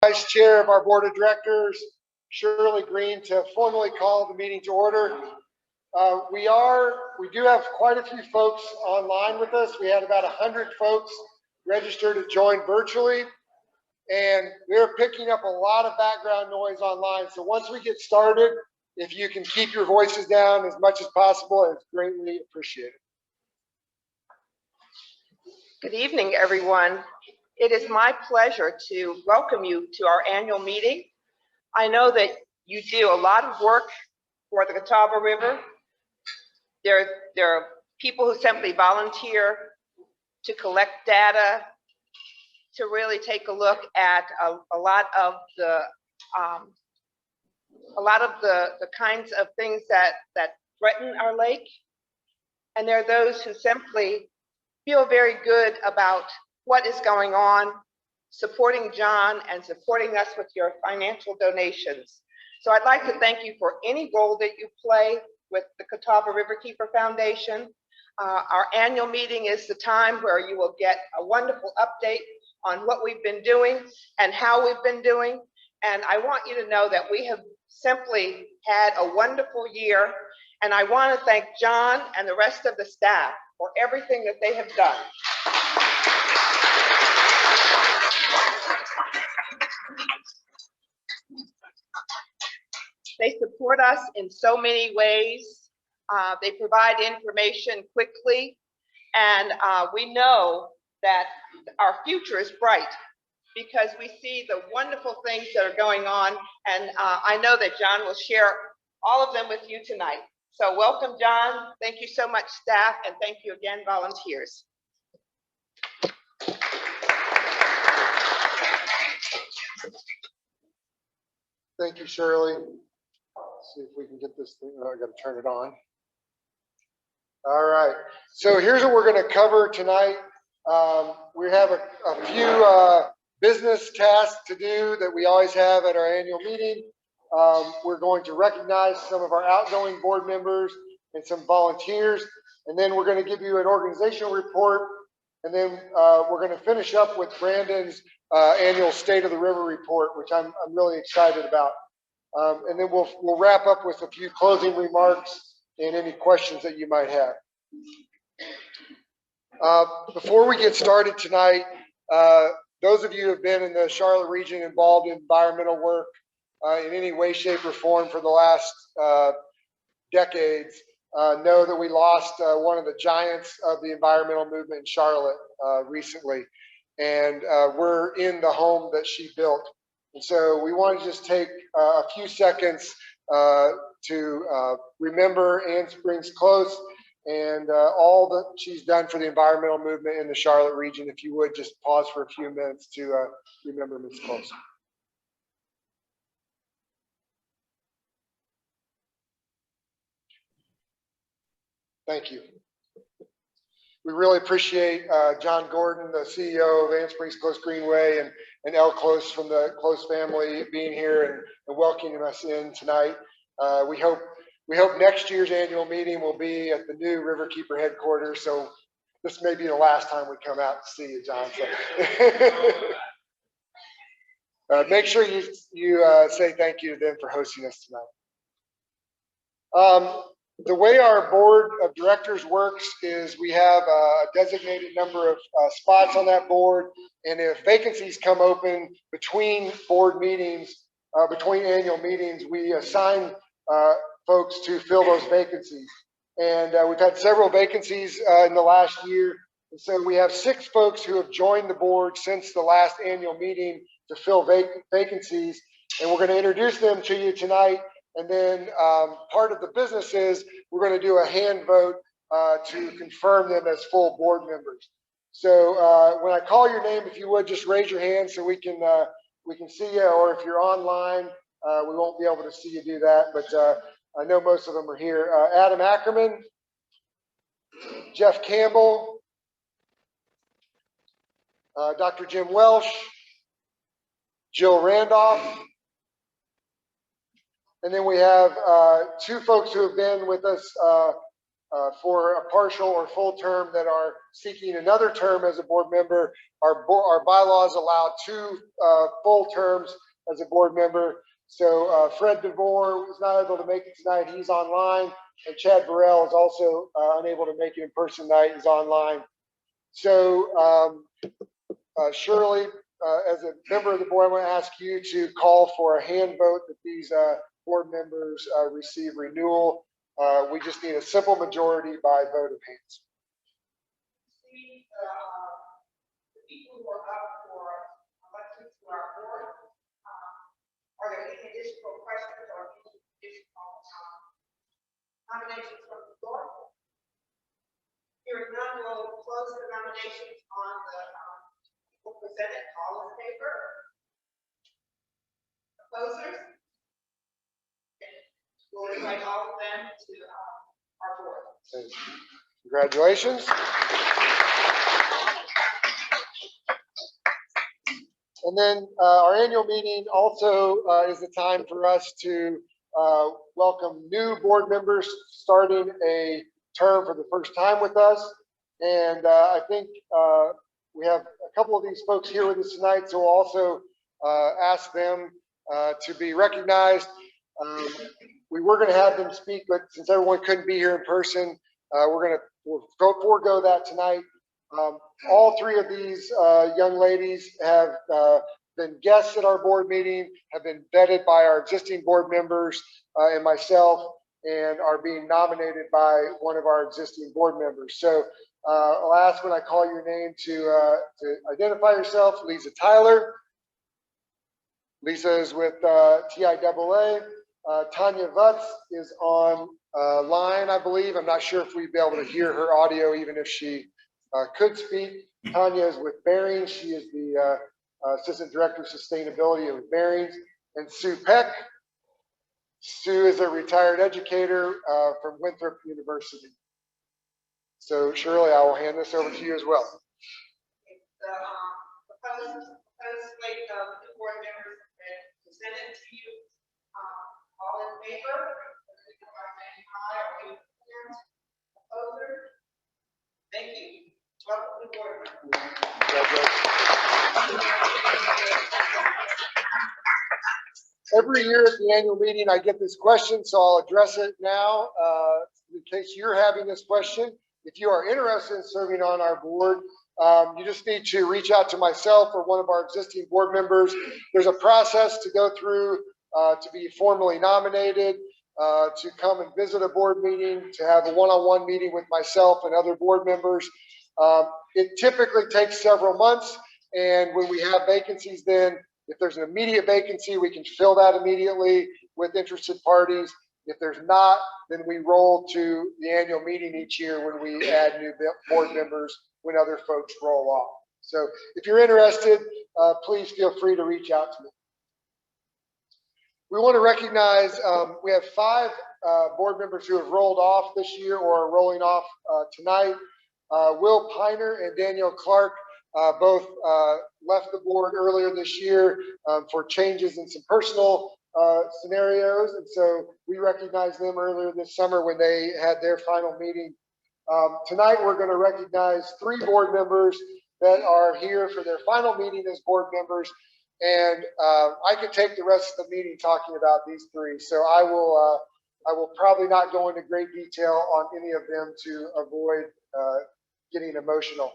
Vice Chair of our Board of Directors, Shirley Green, to formally call the meeting to order. We do have quite a few folks online with us. We had about 100 folks registered to join virtually, and we're picking up a lot of background noise online. So once we get started, if you can keep your voices down as much as possible, it's greatly appreciated. Good evening, everyone. It is my pleasure to welcome you to our annual meeting. I know that you do a lot of work for the Catawba River. There are people who simply volunteer to collect data, to really take a look at a lot of the kinds of things that threaten our lake. And there are those who simply feel very good about what is going on, supporting John and supporting us with your financial donations. So I'd like to thank you for any role that you play with the Catawba Riverkeeper Foundation. Our annual meeting is the time where you will get a wonderful update on what we've been doing and how we've been doing. And I want you to know that we have simply had a wonderful year. And I want to thank John and the rest of the staff for everything that they have done. They support us in so many ways. They provide information quickly, and we know that our future is bright because we see the wonderful things that are going on, and I know that John will share all of them with you tonight. So welcome, John. Thank you so much, staff, and thank you again, volunteers. Thank you, Shirley. Let's see if we can get this thing. Oh, I got to turn it on. All right. So here's what we're going to cover tonight. We have a few business tasks to do that we always have at our annual meeting. We're going to recognize some of our outgoing board members and some volunteers, and then we're going to give you an organizational report, and then we're going to finish up with Brandon's annual State of the River report, which I'm really excited about. And then we'll wrap up with a few closing remarks and any questions that you might have. Before we get started tonight, those of you who have been in the Charlotte region involved in environmental work in any way, shape, or form for the last decades know that we lost one of the giants of the environmental movement in Charlotte recently. And we're in the home that she built. And so we want to just take a few seconds to remember Ann Springs Close and all that she's done for the environmental movement in the Charlotte region. If you would just pause for a few minutes to remember Ms. Close. Thank you. We really appreciate John Gordon, the CEO of Ann Springs Close Greenway, and El Close from the Close family being here and welcoming us in tonight. We hope next year's annual meeting will be at the new Riverkeeper headquarters. So this may be the last time we come out to see you, John. So make sure you say thank you to them for hosting us tonight. The way our board of directors works is we have a designated number of spots on that board, and if vacancies come open between board meetings, between annual meetings, we assign folks to fill those vacancies. And we've had several vacancies in the last year, and so we have 6 folks who have joined the board since the last annual meeting to fill vacancies, and we're going to introduce them to you tonight. And then part of the business is we're going to do a hand vote to confirm them as full board members. So when I call your name, if you would just raise your hand so we can see you, or if you're online, we won't be able to see you do that. But I know most of them are here. Adam Ackerman, Jeff Campbell, Dr. Jim Welsh, Jill Randolph. And then we have 2 folks who have been with us for a partial or full term that are seeking another term as a board member. Our bylaws allow 2 full terms as a board member. So Fred DeVore was not able to make it tonight. He's online. And Chad Burrell is also unable to make it in person tonight. He's online. So Shirley, as a member of the board, I want to ask you to call for a hand vote that these board members receive renewal. We just need a simple majority by vote of hands. The people who are up for election to our board, are there any additional questions or any additional nominations from the floor? Hearing none, we'll close the nominations on the people presented. All in favor? Opposers? We'll invite all of them to our board. Congratulations. And then our annual meeting also is the time for us to welcome new board members starting a term for the first time with us. And I think we have a couple of these folks here with us tonight, so we'll also ask them to be recognized. We were going to have them speak, but since everyone couldn't be here in person, we'll forego that tonight. All 3 of these young ladies have been guests at our board meeting, have been vetted by our existing board members and myself, and are being nominated by one of our existing board members. So I'll ask when I call your name to identify yourself. Lisa Tyler. Lisa is with TIAA. Tanya Vutz is on line, I believe. I'm not sure if we'd be able to hear her audio, even if she could speak. Tanya is with Bearings. She is the Assistant Director of Sustainability with Bearings. And Sue Peck. Sue is a retired educator from Winthrop University. So Shirley, I will hand this over to you as well. The proposed slate of the board members has been presented to you. All in favor? Aye or any opposers? Thank you. Welcome to the board. Every year at the annual meeting, I get this question, so I'll address it now in case you're having this question. If you are interested in serving on our board, you just need to reach out to myself or one of our existing board members. There's a process to go through to be formally nominated, to come and visit a board meeting, to have a one-on-one meeting with myself and other board members. It typically takes several months, and when we have vacancies, then if there's an immediate vacancy, we can fill that immediately with interested parties. If there's not, then we roll to the annual meeting each year when we add new board members when other folks roll off. So if you're interested, please feel free to reach out to me. We want to recognize, we have 5 board members who have rolled off this year or are rolling off tonight. Will Piner and Danielle Clark both left the board earlier this year for changes in some personal scenarios. And so we recognized them earlier this summer when they had their final meeting. Tonight, we're going to recognize 3 board members that are here for their final meeting as board members. And I could take the rest of the meeting talking about these 3. So I will probably not go into great detail on any of them to avoid getting emotional.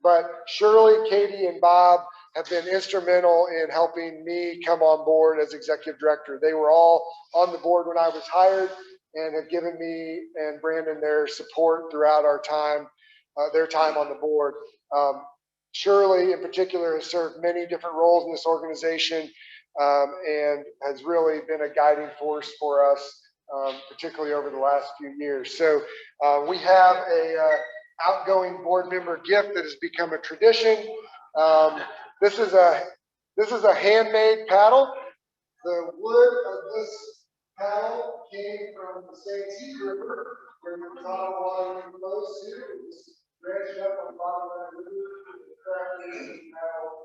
But Shirley, Katie, and Bob have been instrumental in helping me come on board as executive director. They were all on the board when I was hired and have given me and Brandon their support throughout our time, their time on the board. Shirley, in particular, has served many different roles in this organization and has really been a guiding force for us, particularly over the last few years. So we have a outgoing board member gift that has become a tradition. This is a handmade paddle. The wood of this paddle came from the St. River, where the Catawba Riverkeeper flows to. It was branched up on the bottom of the river, crafted this paddle.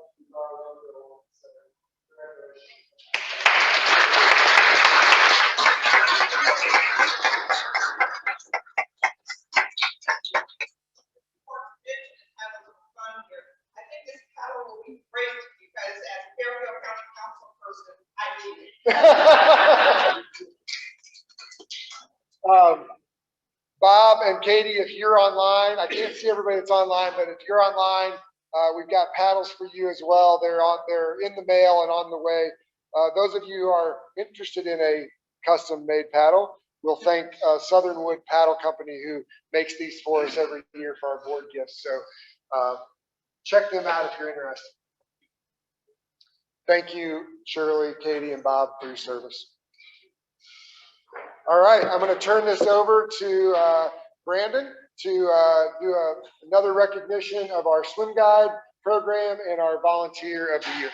Bob and Katie, if you're online, I can't see everybody that's online, but if you're online, we've got paddles for you as well. They're in the mail and on the way. Those of you who are interested in a custom-made paddle, we'll thank Southern Wood Paddle Company, who makes these for us every year for our board gifts. So check them out if you're interested. Thank you, Shirley, Katie, and Bob, for your service. All right, I'm going to turn this over to Brandon to do another recognition of our swim guide program and our volunteer of the year.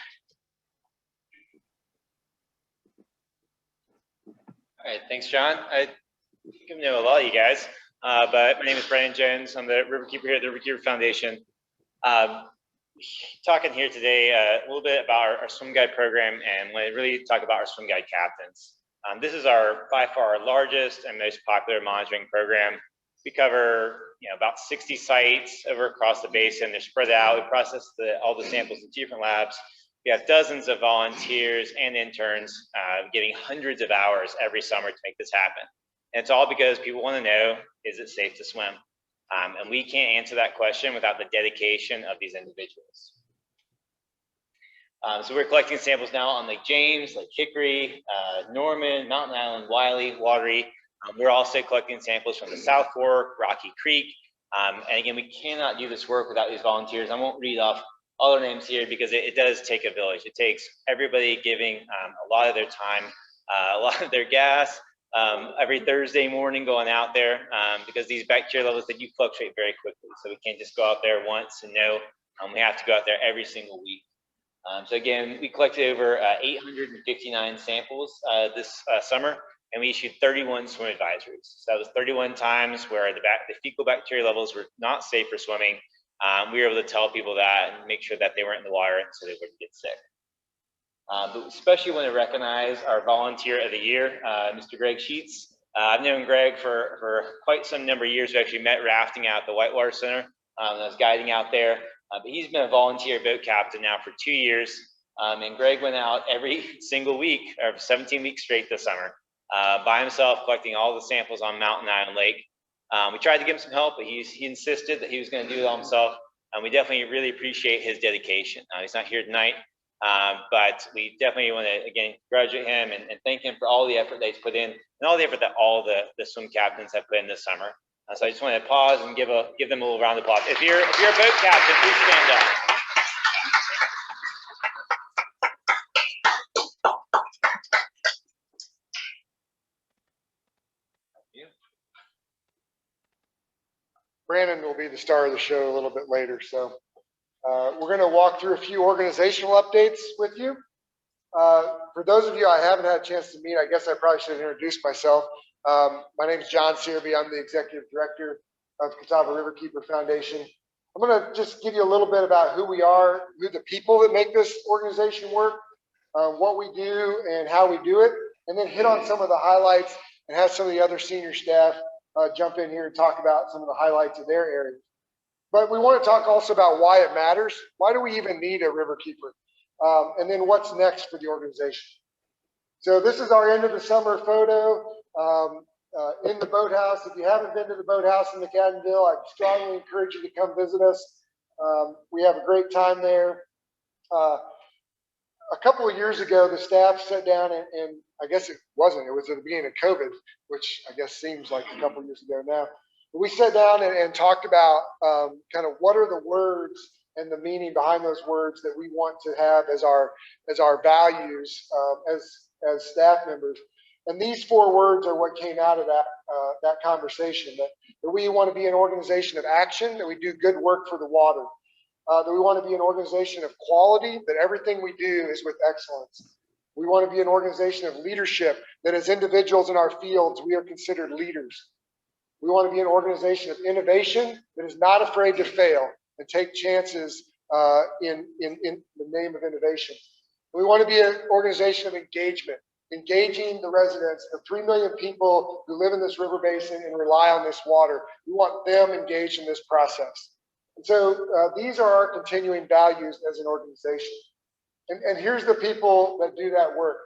All right, thanks, John. I think I know a lot of you guys, but my name is Brandon Jones. I'm the Riverkeeper here at the Riverkeeper Foundation. Talking here today a little bit about our swim guide program, and really talk about our swim guide captains. This is by far our largest and most popular monitoring program. We cover about 60 sites over across the basin. They're spread out. We process all the samples in 2 different labs. We have dozens of volunteers and interns getting hundreds of hours every summer to make this happen. And it's all because people want to know, is it safe to swim? And we can't answer that question without the dedication of these individuals. So we're collecting samples now on Lake James, Lake Hickory, Norman, Mountain Island, Wiley, Watery. We're also collecting samples from the South Fork, Rocky Creek. And again, we cannot do this work without these volunteers. I won't read off all their names here because it does take a village. It takes everybody giving a lot of their time, a lot of their gas, every Thursday morning going out there because these bacteria levels, they do fluctuate very quickly. So we can't just go out there once and know. We have to go out there every single week. So again, we collected over 859 samples this summer, and we issued 31 swim advisories. So that was 31 times where the fecal bacteria levels were not safe for swimming. We were able to tell people that and make sure that they weren't in the water so they wouldn't get sick. But especially want to recognize our volunteer of the year, Mr. Greg Sheets. I've known Greg for quite some number of years. We actually met rafting out at the Whitewater Center. I was guiding out there. But he's been a volunteer boat captain now for 2 years. And Greg went out every single week, or 17 weeks straight this summer, by himself, collecting all the samples on Mountain Island Lake. We tried to give him some help, but he insisted that he was going to do it all himself. And we definitely really appreciate his dedication. He's not here tonight, but we definitely want to, again, congratulate him and thank him for all the effort that he's put in and all the effort that all the swim captains have put in this summer. So I just want to pause and give them a little round of applause. If you're a boat captain, please stand up. Brandon will be the star of the show a little bit later. So we're going to walk through a few organizational updates with you. For those of you I haven't had a chance to meet, I guess I probably should introduce myself. My name is John Searby. I'm the executive director of Catawba Riverkeeper Foundation. I'm going to just give you a little bit about who we are, who the people that make this organization work, what we do and how we do it, and then hit on some of the highlights and have some of the other senior staff jump in here and talk about some of the highlights of their area. But we want to talk also about why it matters. Why do we even need a riverkeeper? And then what's next for the organization. So this is our end of the summer photo in the boathouse. If you haven't been to the boathouse in McAdenville, I'd strongly encourage you to come visit us. We have a great time there. A couple of years ago, the staff sat down and I guess it was at the beginning of COVID, which I guess seems like a couple of years ago now. But we sat down and talked about kind of what are the words and the meaning behind those words that we want to have as our values as staff members. And these 4 words are what came out of that conversation, that we want to be an organization of action, that we do good work for the water, that we want to be an organization of quality, that everything we do is with excellence. We want to be an organization of leadership, that as individuals in our fields, we are considered leaders. We want to be an organization of innovation that is not afraid to fail and take chances in the name of innovation. We want to be an organization of engagement, engaging the residents, the 3 million people who live in this river basin and rely on this water. We want them engaged in this process. And so these are our continuing values as an organization. And here's the people that do that work.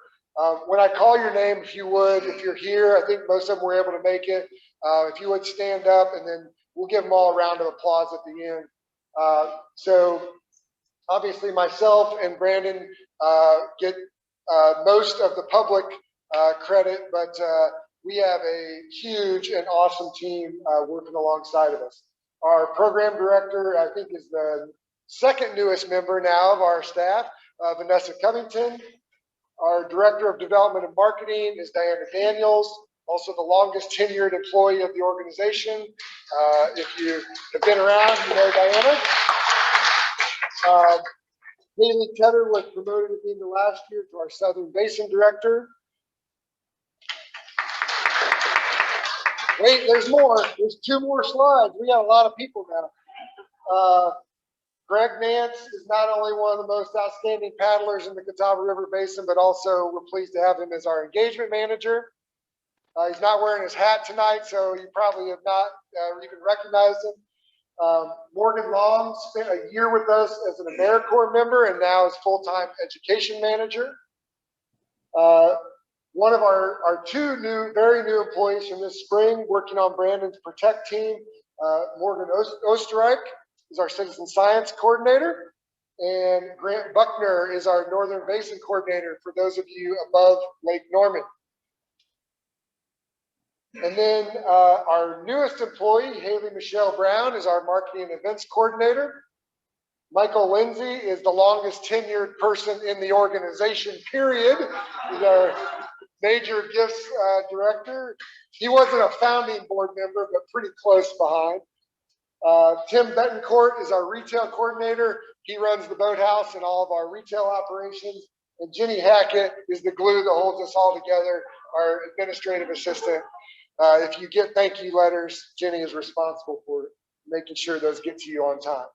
When I call your name, if you would, if you're here, I think most of them were able to make it. If you would stand up, and then we'll give them all a round of applause at the end. So obviously myself and Brandon get most of the public credit, but we have a huge and awesome team working alongside of us. Our program director, I think, is the second newest member now of our staff, Vanessa Covington. Our director of development and marketing is Diana Daniels, also the longest tenured employee of the organization. If you have been around, you know Diana. Haley Tedder was promoted at the end of last year to our Southern Basin director. Wait, there's more. There's 2 more slides. We got a lot of people now. Greg Nance is not only one of the most outstanding paddlers in the Catawba River Basin, but also we're pleased to have him as our engagement manager. He's not wearing his hat tonight, so you probably have not even recognized him. Morgan Long spent a year with us as an AmeriCorps member and now is full-time education manager. One of our 2 very new employees from this spring working on Brandon's Protect team, Morgan Osterreich, is our citizen science coordinator, and Grant Buckner is our Northern Basin coordinator for those of you above Lake Norman. And then our newest employee, Haley Michelle Brown, is our marketing and events coordinator. Michael Lindsay is the longest tenured person in the organization, period. He's our major gifts director. He wasn't a founding board member, but pretty close behind. Tim Betancourt is our retail coordinator. He runs the boathouse and all of our retail operations. And Jenny Hackett is the glue that holds us all together, our administrative assistant. If you get thank you letters, Jenny is responsible for making sure those get to you on time.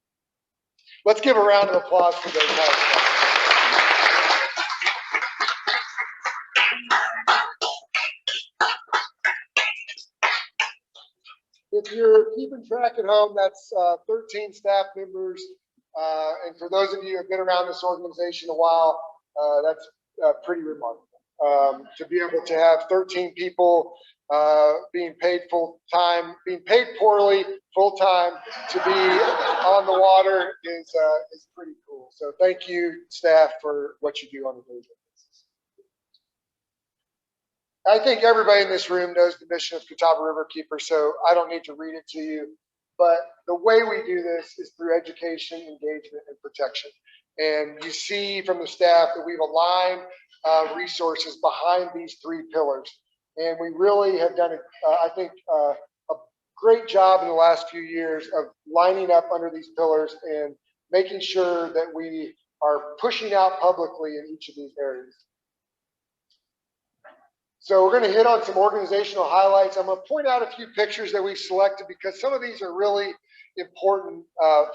Let's give a round of applause for those guys. If you're keeping track at home, that's 13 staff members. And for those of you who have been around this organization a while, that's pretty remarkable. To be able to have 13 people being paid full-time, being paid poorly full-time to be on the water is pretty cool. So thank you, staff, for what you do on a daily basis. I think everybody in this room knows the mission of Catawba Riverkeeper, so I don't need to read it to you. But the way we do this is through education, engagement, and protection. And you see from the staff that we've aligned resources behind these 3 pillars. And we really have done, I think, a great job in the last few years of lining up under these pillars and making sure that we are pushing out publicly in each of these areas. So we're going to hit on some organizational highlights. I'm going to point out a few pictures that we've selected because some of these are really important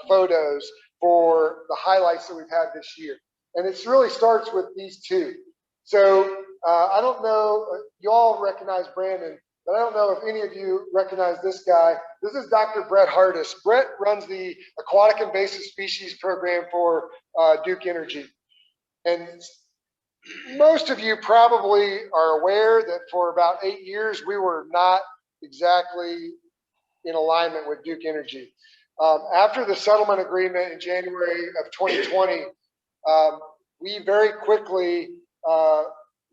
photos for the highlights that we've had this year. And it really starts with these 2. So I don't know, you all recognize Brandon, but I don't know if any of you recognize this guy. This is Dr. Brett Hardis. Brett runs the Aquatic Invasive Species Program for Duke Energy. And most of you probably are aware that for about 8 years, we were not exactly in alignment with Duke Energy. After the settlement agreement in January of 2020, we very quickly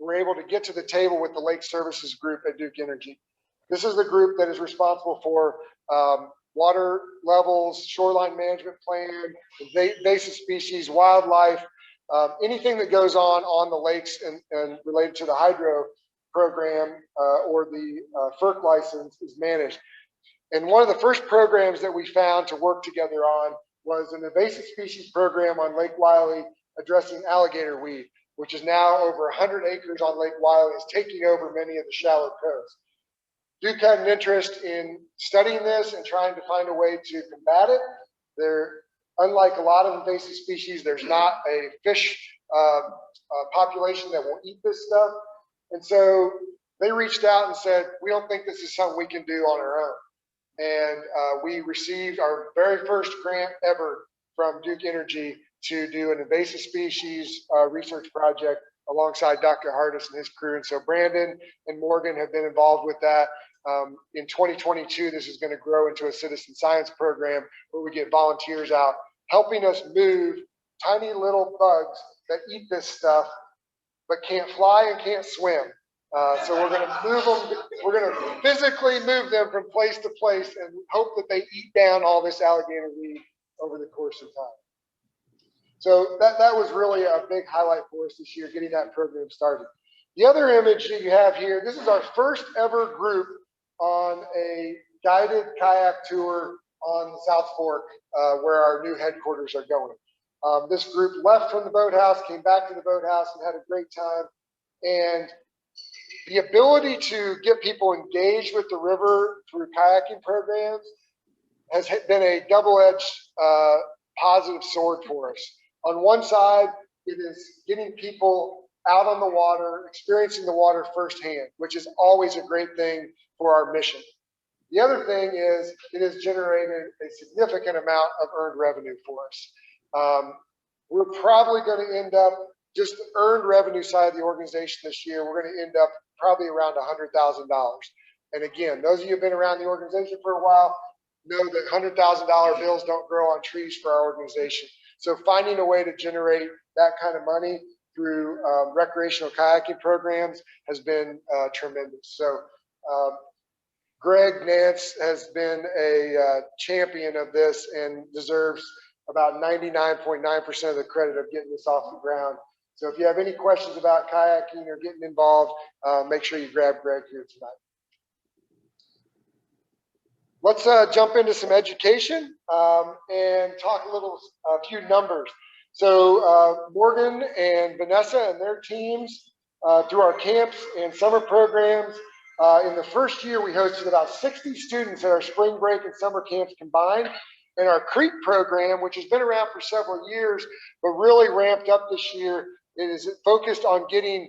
were able to get to the table with the Lake Services Group at Duke Energy. This is the group that is responsible for water levels, shoreline management plan, invasive species, wildlife, anything that goes on the lakes and related to the hydro program or the FERC license is managed. And one of the first programs that we found to work together on was an invasive species program on Lake Wiley addressing alligator weed, which is now over 100 acres on Lake Wiley, is taking over many of the shallow coves. Duke had an interest in studying this and trying to find a way to combat it. Unlike a lot of invasive species, there's not a fish population that will eat this stuff. And so they reached out and said, we don't think this is something we can do on our own. And we received our very first grant ever from Duke Energy to do an invasive species research project alongside Dr. Hardis and his crew. And so Brandon and Morgan have been involved with that. In 2022, this is going to grow into a citizen science program where we get volunteers out helping us move tiny little bugs that eat this stuff but can't fly and can't swim. So we're going to move them. We're going to physically move them from place to place and hope that they eat down all this alligator weed over the course of time. So that was really a big highlight for us this year, getting that program started. The other image that you have here, this is our first ever group on a guided kayak tour on the South Fork, where our new headquarters are going. This group left from the boathouse, came back to the boathouse, and had a great time. And the ability to get people engaged with the river through kayaking programs has been a double-edged positive sword for us. On one side, it is getting people out on the water, experiencing the water firsthand, which is always a great thing for our mission. The other thing is it has generated a significant amount of earned revenue for us. We're probably going to end up, just the earned revenue side of the organization this year, we're going to end up probably around $100,000. And again, those of you who have been around the organization for a while know that $100,000 bills don't grow on trees for our organization. So finding a way to generate that kind of money through recreational kayaking programs has been tremendous. So Greg Nance has been a champion of this and deserves about 99.9% of the credit of getting this off the ground. So if you have any questions about kayaking or getting involved, make sure you grab Greg here tonight. Let's jump into some education and talk a few numbers. So Morgan and Vanessa and their teams through our camps and summer programs, in the first year we hosted about 60 students at our spring break and summer camps combined. And our Creek program, which has been around for several years, but really ramped up this year, it is focused on getting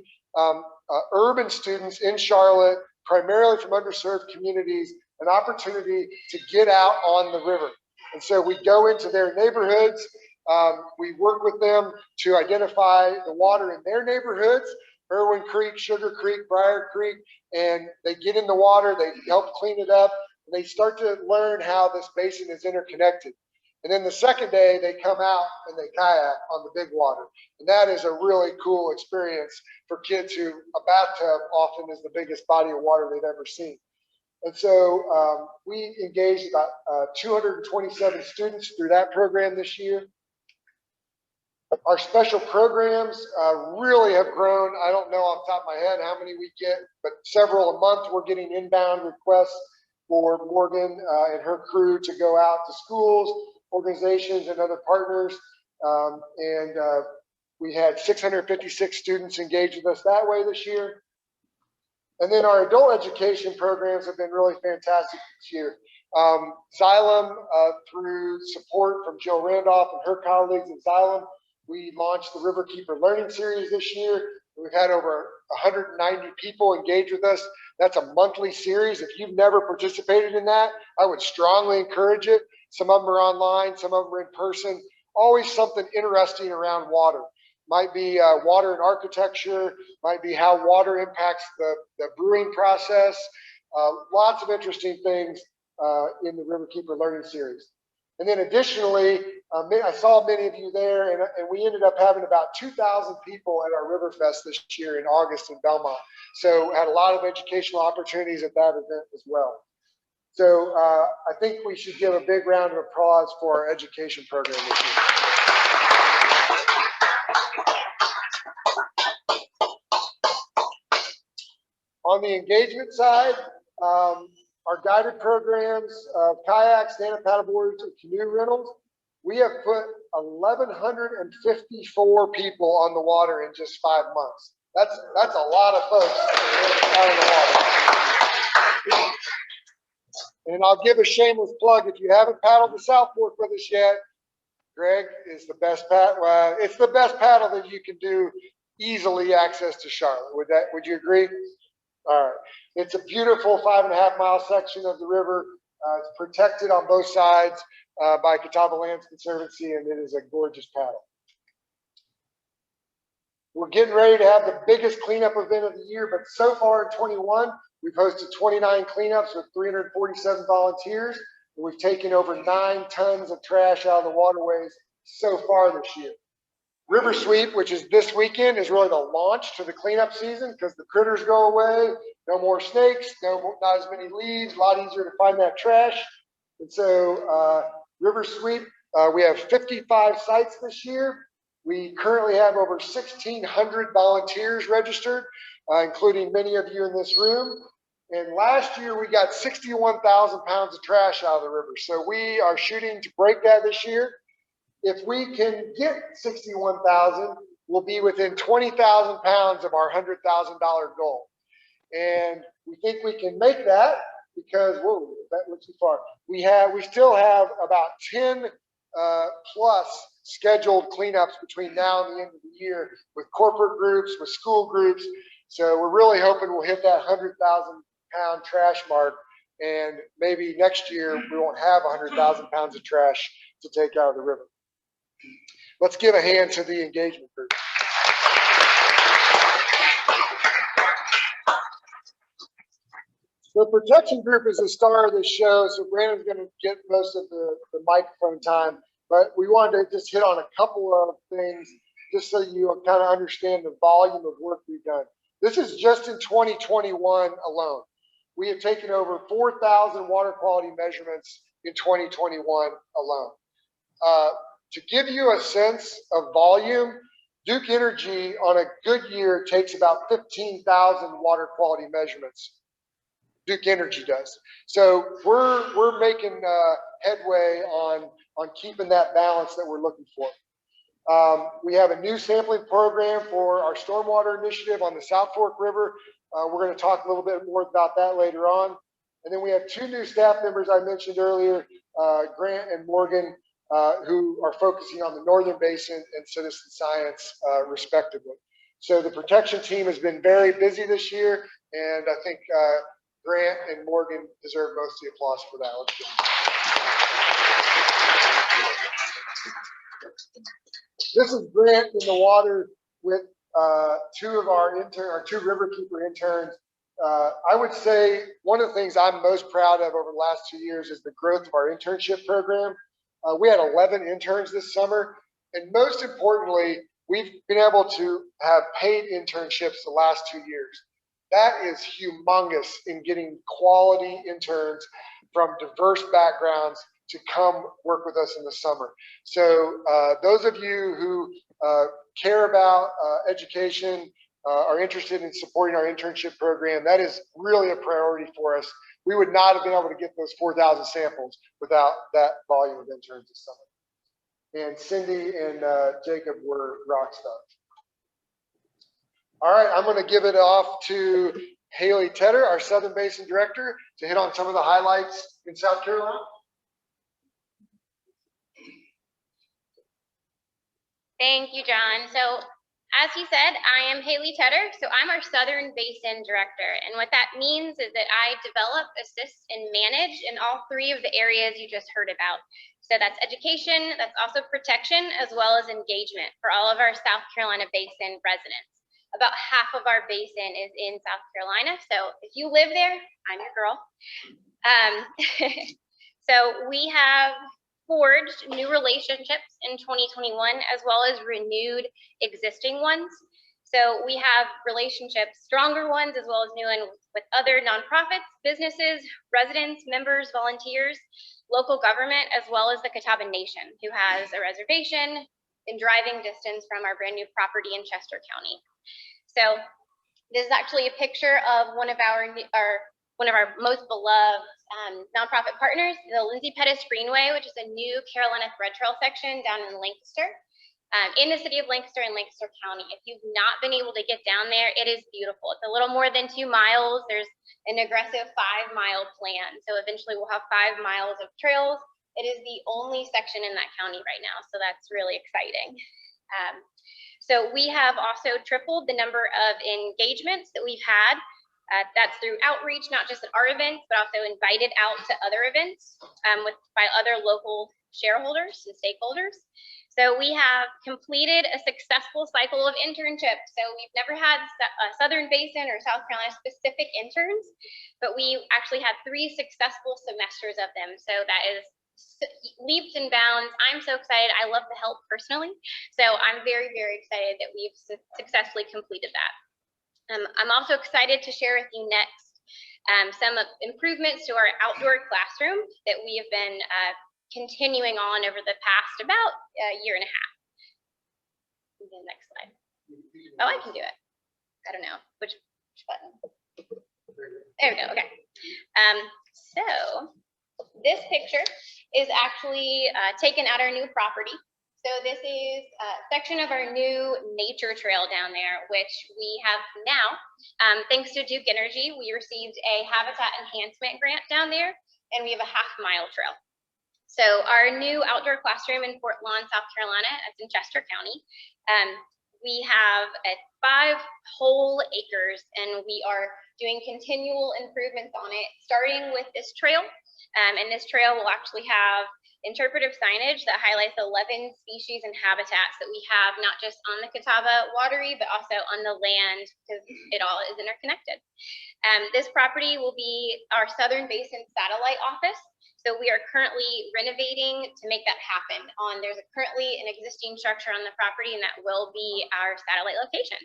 urban students in Charlotte, primarily from underserved communities, an opportunity to get out on the river. And so we go into their neighborhoods, we work with them to identify the water in their neighborhoods, Irwin Creek, Sugar Creek, Briar Creek, and they get in the water, they help clean it up, and they start to learn how this basin is interconnected. And then the second day, they come out and they kayak on the big water. And that is a really cool experience for kids who a bathtub often is the biggest body of water they've ever seen. And so we engaged about 227 students through that program this year. Our special programs really have grown. I don't know off the top of my head how many we get, but several a month. We're getting inbound requests for Morgan and her crew to go out to schools, organizations, and other partners. We had 656 students engaged with us that way this year. And then our adult education programs have been really fantastic this year. Xylem, through support from Jill Randolph and her colleagues at Xylem, we launched the Riverkeeper Learning Series this year. We've had over 190 people engage with us. That's a monthly series. If you've never participated in that, I would strongly encourage it. Some of them are online, some of them are in person. Always something interesting around water. Might be water and architecture, might be how water impacts the brewing process. Lots of interesting things in the Riverkeeper Learning Series. And then additionally, I saw many of you there, and we ended up having about 2,000 people at our Riverfest this year in August in Belmont. So had a lot of educational opportunities at that event as well. So I think we should give a big round of applause for our education program this year. On the engagement side, our guided programs of kayaks, stand-up paddleboards, and canoe rentals, we have put 1,154 people on the water in just 5 months. That's a lot of folks out on the water. And I'll give a shameless plug. If you haven't paddled the South Fork with us yet, Greg is the best paddle. It's the best paddle that you can do easily access to Charlotte. Would you agree? All right. It's a beautiful 5.5 mile section of the river. It's protected on both sides by Catawba Lands Conservancy, and it is a gorgeous paddle. We're getting ready to have the biggest cleanup event of the year, but so far in 21, we've hosted 29 cleanups with 347 volunteers, and we've taken over 9 tons of trash out of the waterways so far this year. River Sweep, which is this weekend, is really the launch to the cleanup season because the critters go away, no more snakes, not as many leaves, a lot easier to find that trash. And so River Sweep, we have 55 sites this year. We currently have over 1,600 volunteers registered, including many of you in this room. And last year we got 61,000 pounds of trash out of the river. So we are shooting to break that this year. If we can get 61,000, we'll be within 20,000 pounds of our $100,000 goal. And we think we can make that because, whoa, that went too far. We still have about 10 plus scheduled cleanups between now and the end of the year with corporate groups, with school groups. So we're really hoping we'll hit that 100,000 pound trash mark. And maybe next year we won't have 100,000 pounds of trash to take out of the river. Let's give a hand to the engagement group. The protection group is the star of this show, so Brandon's going to get most of the microphone time, but we wanted to just hit on a couple of things just so you kind of understand the volume of work we've done. This is just in 2021 alone. We have taken over 4,000 water quality measurements in 2021 alone. To give you a sense of volume, Duke Energy on a good year takes about 15,000 water quality measurements. Duke Energy does. So we're making headway on keeping that balance that we're looking for. We have a new sampling program for our stormwater initiative on the South Fork River. We're going to talk a little bit more about that later on. And then we have 2 new staff members I mentioned earlier, Grant and Morgan, who are focusing on the Northern Basin and citizen science, respectively. So the protection team has been very busy this year, and I think Grant and Morgan deserve most of the applause for that. Let's go. This is Grant in the water with 2 of our 2 Riverkeeper interns. I would say one of the things I'm most proud of over the last 2 years is the growth of our internship program. We had 11 interns this summer, and most importantly, we've been able to have paid internships the last 2 years. That is humongous in getting quality interns from diverse backgrounds to come work with us in the summer. So those of you who care about education, are interested in supporting our internship program, that is really a priority for us. We would not have been able to get those 4,000 samples without that volume of interns this summer. And Cindy and Jacob were rock stars. All right, I'm going to give it off to Haley Tedder, our Southern Basin Director, to hit on some of the highlights in South Carolina. Thank you, John. So as he said, I am Haley Tedder, so I'm our Southern Basin Director. And what that means is that I develop, assist, and manage in all 3 of the areas you just heard about. So that's education, that's also protection, as well as engagement for all of our South Carolina Basin residents. About half of our basin is in South Carolina, so if you live there, I'm your girl. So we have forged new relationships in 2021, as well as renewed existing ones. So we have relationships, stronger ones, as well as new ones with other nonprofits, businesses, residents, members, volunteers, local government, as well as the Catawba Nation, who has a reservation in driving distance from our brand new property in Chester County. So this is actually a picture of one of our most beloved nonprofit partners, the Lindsay Pettis Greenway, which is a new Carolina Thread Trail section down in Lancaster, in the city of Lancaster in Lancaster County. If you've not been able to get down there, it is beautiful. It's a little more than 2 miles. There's an aggressive 5-mile plan. So eventually we'll have 5 miles of trails. It is the only section in that county right now. So that's really exciting. So we have also tripled the number of engagements that we've had. That's through outreach, not just at our events, but also invited out to other events by other local shareholders and stakeholders. So we have completed a successful cycle of internships. So we've never had Southern Basin or South Carolina specific interns, but we actually had 3 successful semesters of them. So that is leaps and bounds. I'm so excited. I love the help personally. So I'm very, very excited that we've successfully completed that. I'm also excited to share with you next some improvements to our outdoor classroom that we have been continuing on over the past about a year and a half. The next slide. Oh, I can do it. I don't know which button. There we go. Okay. So this picture is actually taken at our new property. So this is a section of our new nature trail down there, which we have now, thanks to Duke Energy, we received a habitat enhancement grant down there, and we have a half-mile trail. So our new outdoor classroom in Fort Lawn, South Carolina, that's in Chester County, we have 5 whole acres, and we are doing continual improvements on it, starting with this trail. And this trail will actually have interpretive signage that highlights 11 species and habitats that we have, not just on the Catawba Watery, but also on the land, because it all is interconnected. This property will be our Southern Basin satellite office. So we are currently renovating to make that happen. There's currently an existing structure on the property, and that will be our satellite location.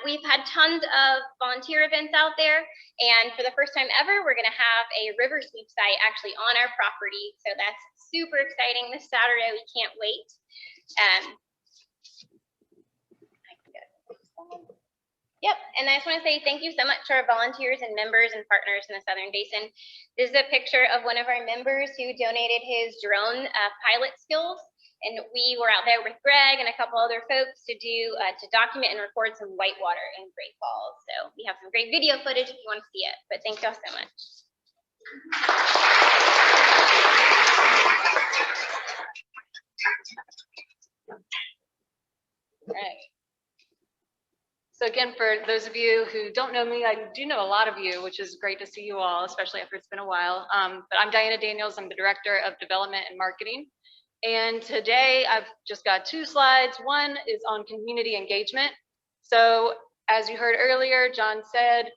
We've had tons of volunteer events out there, and for the first time ever, we're going to have a river sweep site actually on our property. So that's super exciting this Saturday. We can't wait. Yep, and I just want to say thank you so much to our volunteers and members and partners in the Southern Basin. This is a picture of one of our members who donated his drone pilot skills, and we were out there with Greg and a couple other folks to document and record some whitewater in Great Falls. So we have some great video footage if you want to see it, but thank y'all so much. All right. So again, for those of you who don't know me, I do know a lot of you, which is great to see you all, especially after it's been a while. But I'm Diana Daniels. I'm the Director of Development and Marketing. And today I've just got 2 slides. One is on community engagement. So as you heard earlier, John said,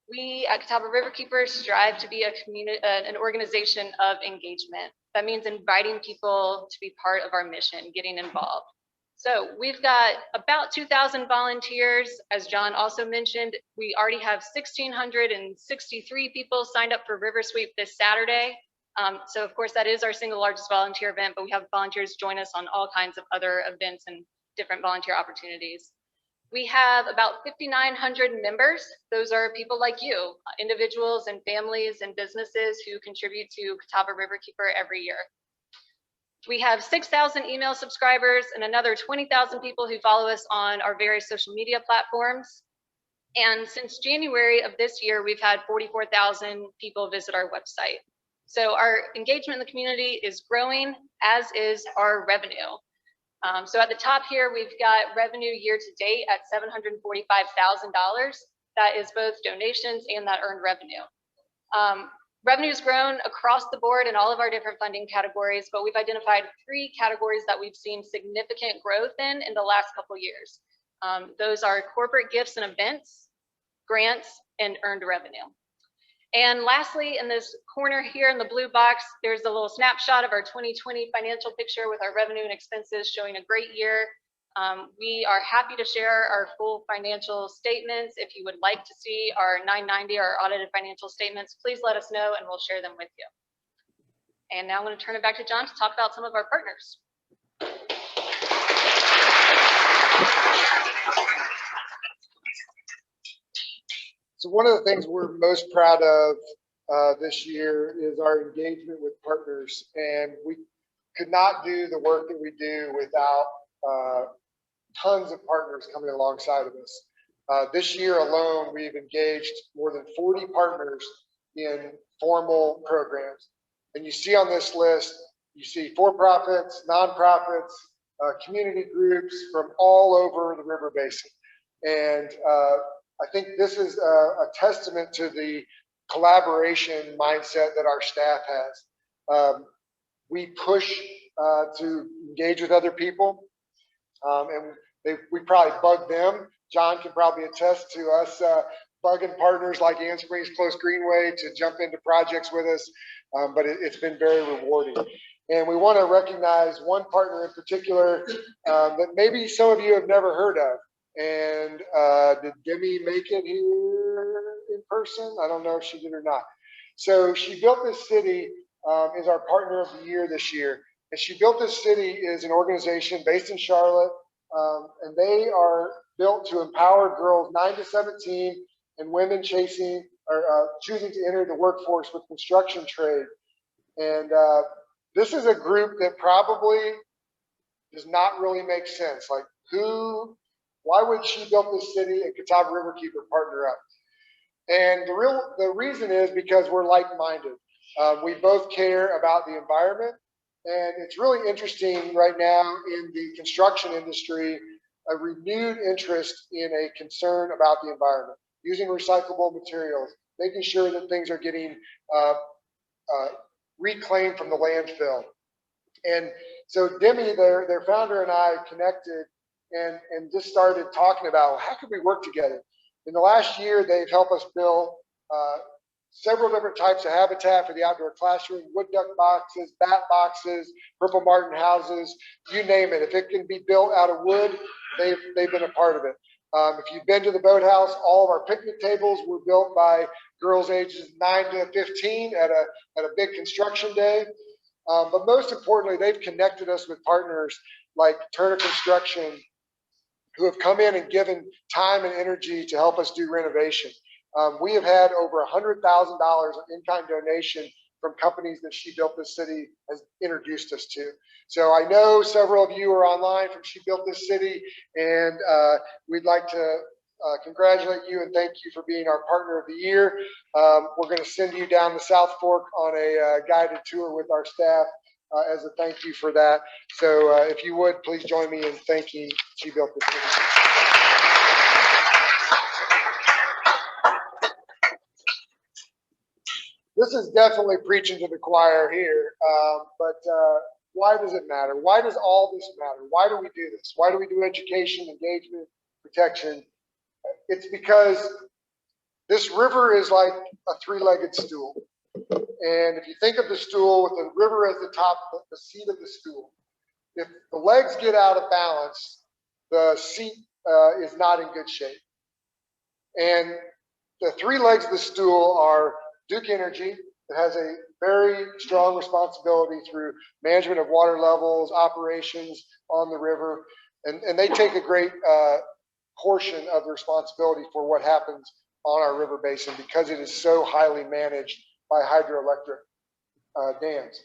we at Catawba Riverkeeper strive to be an organization of engagement. That means inviting people to be part of our mission, getting involved. So we've got about 2,000 volunteers. As John also mentioned, we already have 1,663 people signed up for River Sweep this Saturday. So of course that is our single largest volunteer event, but we have volunteers join us on all kinds of other events and different volunteer opportunities. We have about 5,900 members. Those are people like you, individuals and families and businesses who contribute to Catawba Riverkeeper every year. We have 6,000 email subscribers and another 20,000 people who follow us on our various social media platforms. And since January of this year, we've had 44,000 people visit our website. So our engagement in the community is growing, as is our revenue. So at the top here, we've got revenue year to date at $745,000. That is both donations and that earned revenue. Revenue's grown across the board in all of our different funding categories, but we've identified 3 categories that we've seen significant growth in the last couple of years. Those are corporate gifts and events, grants, and earned revenue. And lastly, in this corner here in the blue box, there's a little snapshot of our 2020 financial picture with our revenue and expenses showing a great year. We are happy to share our full financial statements. If you would like to see our 990, our audited financial statements, please let us know and we'll share them with you. And now I'm going to turn it back to John to talk about some of our partners. So one of the things we're most proud of this year is our engagement with partners, and we could not do the work that we do without tons of partners coming alongside of us. This year alone, we've engaged more than 40 partners in formal programs. And you see on this list, you see for-profits, nonprofits, community groups from all over the river basin. And I think this is a testament to the collaboration mindset that our staff has. We push to engage with other people. And we probably bug them. John can probably attest to us bugging partners like Ann Springs Close Greenway to jump into projects with us, but it's been very rewarding. And we want to recognize one partner in particular that maybe some of you have never heard of. And did Demi make it here in person? I don't know if she did or not. So She Built This City is our partner of the year this year. And She Built This City is an organization based in Charlotte, and they are built to empower girls 9 to 17 and women choosing to enter the workforce with construction trade. And this is a group that probably does not really make sense. Like, why would She Built This City and Catawba Riverkeeper partner up? And the reason is because we're like-minded. We both care about the environment. And it's really interesting right now in the construction industry, a renewed interest in a concern about the environment, using recyclable materials, making sure that things are getting reclaimed from the landfill. And so Demi, their founder, and I connected and just started talking about how could we work together. In the last year, they've helped us build several different types of habitat for the outdoor classroom: wood duck boxes, bat boxes, purple martin houses, you name it. If it can be built out of wood, they've been a part of it. If you've been to the boathouse, all of our picnic tables were built by girls ages 9 to 15 at a big construction day. But most importantly, they've connected us with partners like Turner Construction, who have come in and given time and energy to help us do renovation. We have had over $100,000 of in-kind donation from companies that She Built This City has introduced us to. So I know several of you are online from She Built This City, and we'd like to congratulate you and thank you for being our partner of the year. We're going to send you down the South Fork on a guided tour with our staff as a thank you for that. So if you would, please join me in thanking She Built This City. This is definitely preaching to the choir here, but why does it matter? Why does all this matter? Why do we do this? Why do we do education, engagement, protection? It's because this river is like a three-legged stool. And if you think of the stool with the river as the top, the seat of the stool, if the legs get out of balance, the seat is not in good shape. And the three legs of the stool are Duke Energy, that has a very strong responsibility through management of water levels, operations on the river, and they take a great portion of the responsibility for what happens on our river basin because it is so highly managed by hydroelectric dams.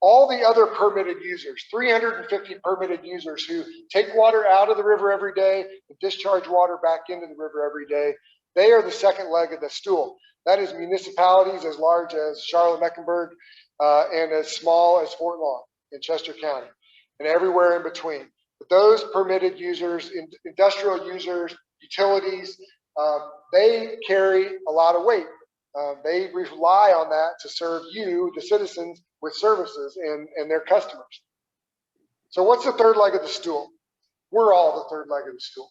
All the other permitted users, 350 permitted users who take water out of the river every day and discharge water back into the river every day, they are the second leg of the stool. That is municipalities as large as Charlotte-Mecklenburg and as small as Fort Lawn in Chester County and everywhere in between. But those permitted users, industrial users, utilities, they carry a lot of weight. They rely on that to serve you, the citizens, with services and their customers. So what's the third leg of the stool? We're all the third leg of the stool.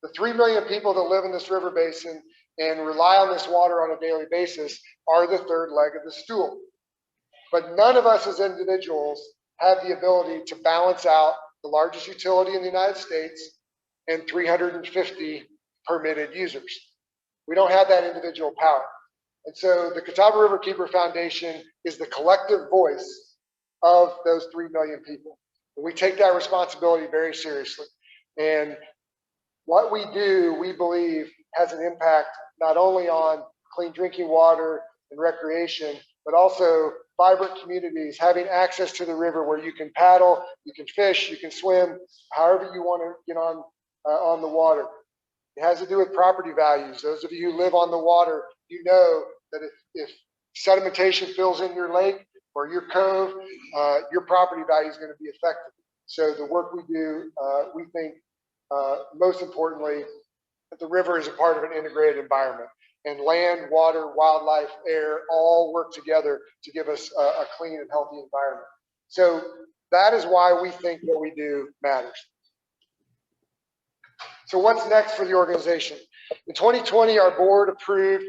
The 3 million people that live in this river basin and rely on this water on a daily basis are the third leg of the stool. But none of us as individuals have the ability to balance out the largest utility in the United States and 350 permitted users. We don't have that individual power. And so the Catawba Riverkeeper Foundation is the collective voice of those 3 million people. And we take that responsibility very seriously. And what we do, we believe, has an impact not only on clean drinking water and recreation, but also vibrant communities, having access to the river where you can paddle, you can fish, you can swim, however you want to get on the water. It has to do with property values. Those of you who live on the water, you know that if sedimentation fills in your lake or your cove, your property value is going to be affected. So the work we do, we think, most importantly, that the river is a part of an integrated environment, and land, water, wildlife, air all work together to give us a clean and healthy environment. So That is why we think what we do matters. So what's next for the organization? In 2020, our board approved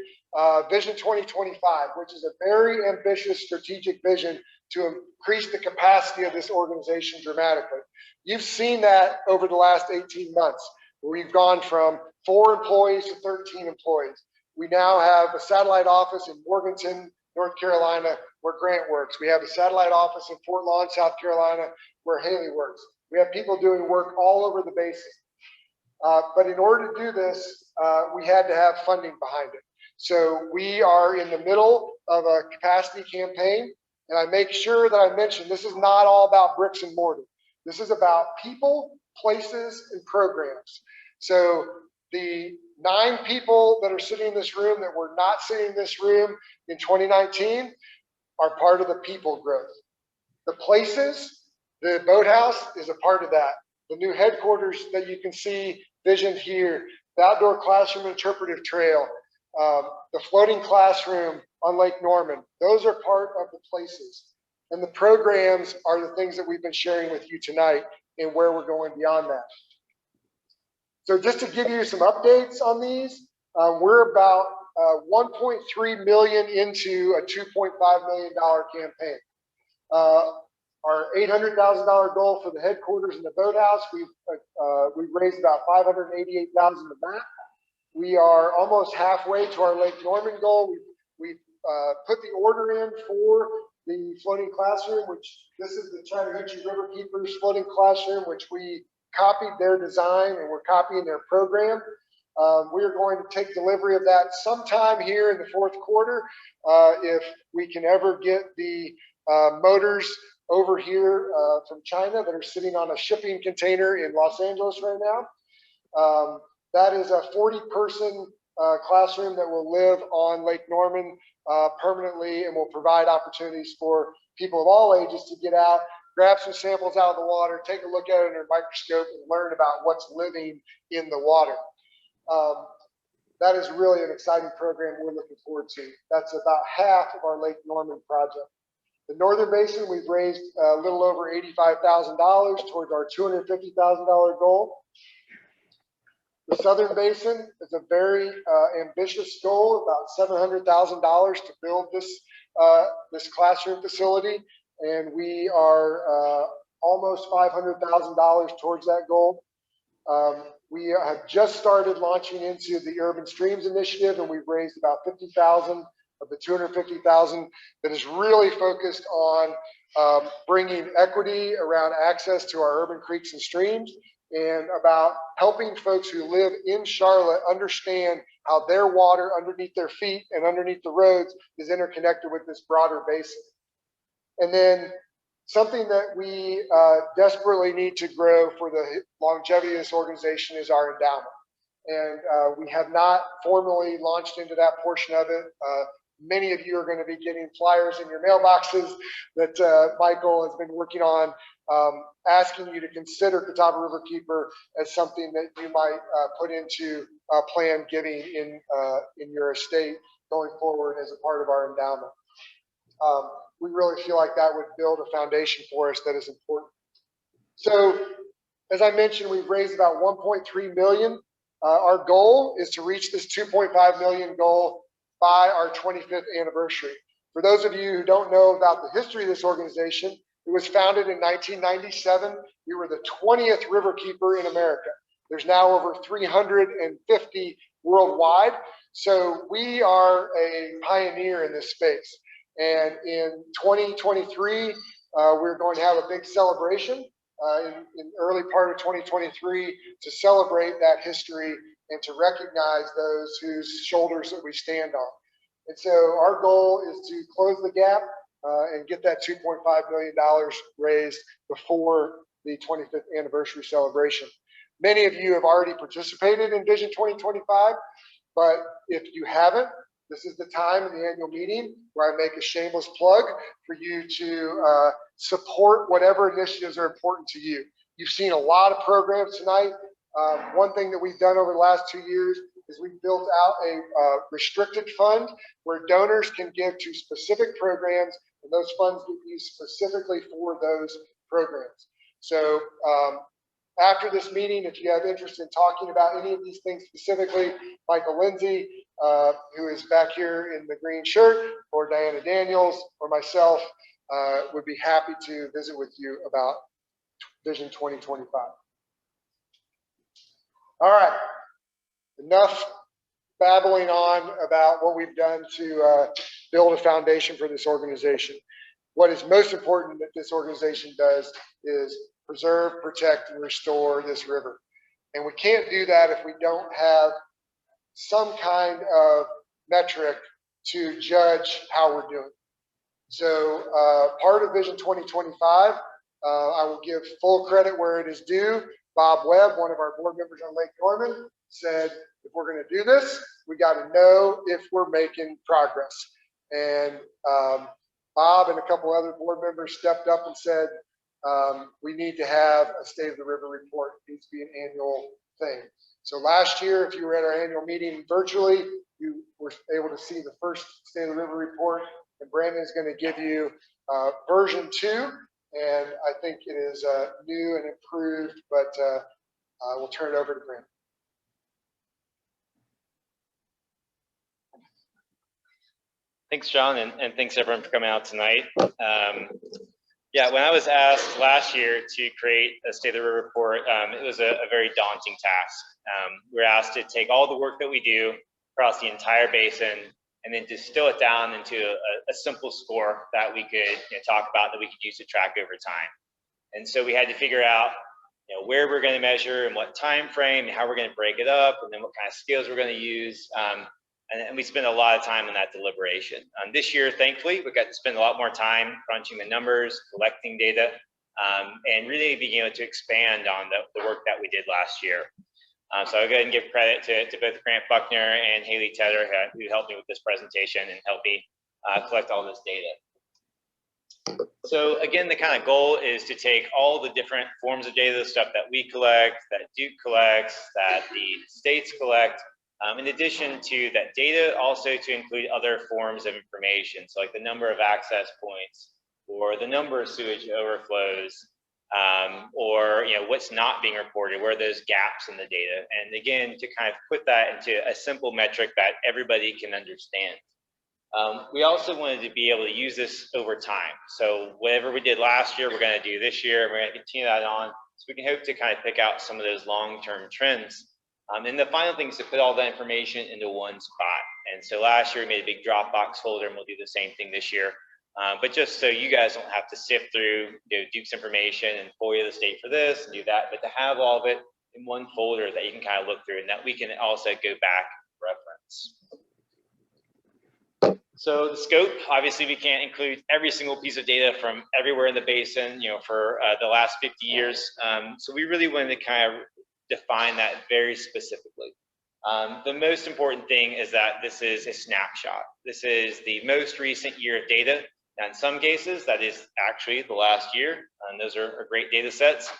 Vision 2025, which is a very ambitious strategic vision to increase the capacity of this organization dramatically. You've seen that over the last 18 months, where we've gone from 4 employees to 13 employees. We now have a satellite office in Morganton, North Carolina, where Grant works. We have a satellite office in Fort Lawn, South Carolina, where Haley works. We have people doing work all over the basin. But in order to do this, we had to have funding behind it. So we are in the middle of a capacity campaign, and I make sure that I mention this is not all about bricks and mortar. This is about people, places, and programs. So the 9 people that are sitting in this room that were not sitting in this room in 2019 are part of the people growth. The places, the boathouse is a part of that. The new headquarters that you can see visioned here, the outdoor classroom interpretive trail, the floating classroom on Lake Norman, those are part of the places. And the programs are the things that we've been sharing with you tonight and where we're going beyond that. So just to give you some updates on these, we're about 1.3 million into a $2.5 million campaign. Our $800,000 goal for the headquarters and the boathouse, we've raised about $588,000 of that. We are almost halfway to our Lake Norman goal. We've put the order in for the floating classroom, which this is the Chattahoochee Riverkeeper's floating classroom, which we copied their design and we're copying their program. We're going to take delivery of that sometime here in the 4th quarter if we can ever get the motors over here from China that are sitting on a shipping container in Los Angeles right now. That is a 40-person classroom that will live on Lake Norman permanently and will provide opportunities for people of all ages to get out, grab some samples out of the water, take a look at it under a microscope, and learn about what's living in the water. That is really an exciting program we're looking forward to. That's about half of our Lake Norman project. The Northern Basin, we've raised a little over $85,000 towards our $250,000 goal. The Southern Basin is a very ambitious goal, about $700,000 to build this classroom facility, and we are almost $500,000 towards that goal. We have just started launching into the Urban Streams Initiative, and we've raised about $50,000 of the $250,000 that is really focused on bringing equity around access to our urban creeks and streams, and about helping folks who live in Charlotte understand how their water underneath their feet and underneath the roads is interconnected with this broader basin. And then something that we desperately need to grow for the longevity of this organization is our endowment. And we have not formally launched into that portion of it. Many of you are going to be getting flyers in your mailboxes that Michael has been working on, asking you to consider Catawba Riverkeeper as something that you might put into planned giving in your estate going forward as a part of our endowment. We really feel like that would build a foundation for us that is important. So, as I mentioned, we've raised about 1.3 million. Our goal is to reach this 2.5 million goal by our 25th anniversary. For those of you who don't know about the history of this organization, it was founded in 1997. We were the 20th riverkeeper in America. There's now over 350 worldwide. So we are a pioneer in this space. And in 2023, we're going to have a big celebration in early part of 2023 to celebrate that history and to recognize those whose shoulders that we stand on. And so our goal is to close the gap and get that $2.5 million raised before the 25th anniversary celebration. Many of you have already participated in Vision 2025, but if you haven't, this is the time in the annual meeting where I make a shameless plug for you to support whatever initiatives are important to you. You've seen a lot of programs tonight. One thing that we've done over the last 2 years is we've built out a restricted fund where donors can give to specific programs, and those funds get used specifically for those programs. So after this meeting, if you have interest in talking about any of these things specifically, Michael Lindsay, who is back here in the green shirt, or Diana Daniels, or myself, would be happy to visit with you about Vision 2025. All right, enough babbling on about what we've done to build a foundation for this organization. What is most important that this organization does is preserve, protect, and restore this river. And we can't do that if we don't have some kind of metric to judge how we're doing. So part of Vision 2025, I will give full credit where it is due. Bob Webb, one of our board members on Lake Norman, said, if we're going to do this, we got to know if we're making progress. And Bob and a couple other board members stepped up and said, we need to have a State of the River report. It needs to be an annual thing. So last year, if you were at our annual meeting virtually, you were able to see the first State of the River report, and Brandon is going to give you version 2, and I think it is new and improved, but we'll turn it over to Brandon. Thanks, John, and thanks everyone for coming out tonight. Yeah, when I was asked last year to create a State of the River report, it was a very daunting task. We were asked to take all the work that we do across the entire basin and then distill it down into a simple score that we could talk about, that we could use to track over time. And so we had to figure out where we're going to measure and what time frame and how we're going to break it up, and then what kind of scales we're going to use. And we spent a lot of time on that deliberation. This year, thankfully, we got to spend a lot more time crunching the numbers, collecting data, and really being able to expand on the work that we did last year. So I'll go ahead and give credit to both Grant Buckner and Haley Tedder, who helped me with this presentation and helped me collect all this data. So again, the kind of goal is to take all the different forms of data, the stuff that we collect, that Duke collects, that the states collect, in addition to that data, also to include other forms of information. So like the number of access points, or the number of sewage overflows, or what's not being reported, where are those gaps in the data. And again, to kind of put that into a simple metric that everybody can understand. We also wanted to be able to use this over time. So whatever we did last year, we're going to do this year. We're going to continue that on, so we can hope to kind of pick out some of those long-term trends. And the final thing is to put all that information into one spot. And so last year we made a big Dropbox folder, and we'll do the same thing this year. But just so you guys don't have to sift through Duke's information and FOIA the state for this and do that, but to have all of it in one folder that you can kind of look through, and that we can also go back and reference. So the scope, obviously we can't include every single piece of data from everywhere in the basin, for the last 50 years. So we really wanted to kind of define that very specifically. The most important thing is that this is a snapshot. This is the most recent year of data. Now, in some cases, that is actually the last year. And those are great data sets,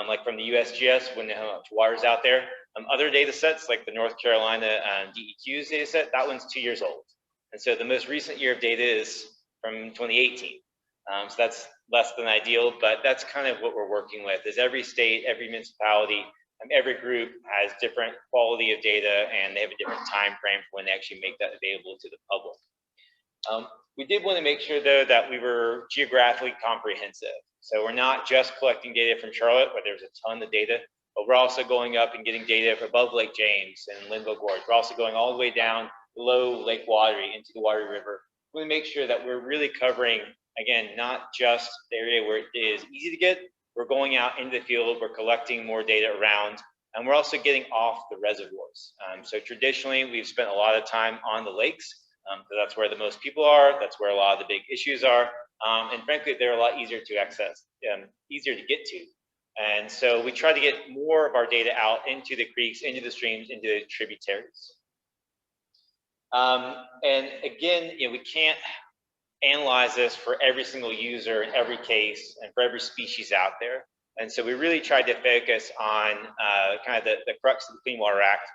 like from the USGS, when they have how much water's out there. Other data sets, like the North Carolina DEQ's data set, that one's 2 years old. And so the most recent year of data is from 2018. So that's less than ideal, but that's kind of what we're working with, is every state, every municipality, every group has different quality of data, and they have a different time frame for when they actually make that available to the public. We did want to make sure, though, that we were geographically comprehensive. So we're not just collecting data from Charlotte, where there's a ton of data, but we're also going up and getting data above Lake James and Linville Gorge. We're also going all the way down below Lake Watery into the Watery River. We want to make sure that we're really covering, again, not just the area where it is easy to get. We're going out into the field, we're collecting more data around, and we're also getting off the reservoirs. So traditionally, we've spent a lot of time on the lakes, because that's where the most people are, that's where a lot of the big issues are, and frankly, they're a lot easier to access, easier to get to. And so we try to get more of our data out into the creeks, into the streams, into the tributaries. And again, we can't analyze this for every single user in every case and for every species out there. And so we really tried to focus on kind of the crux of the Clean Water Act,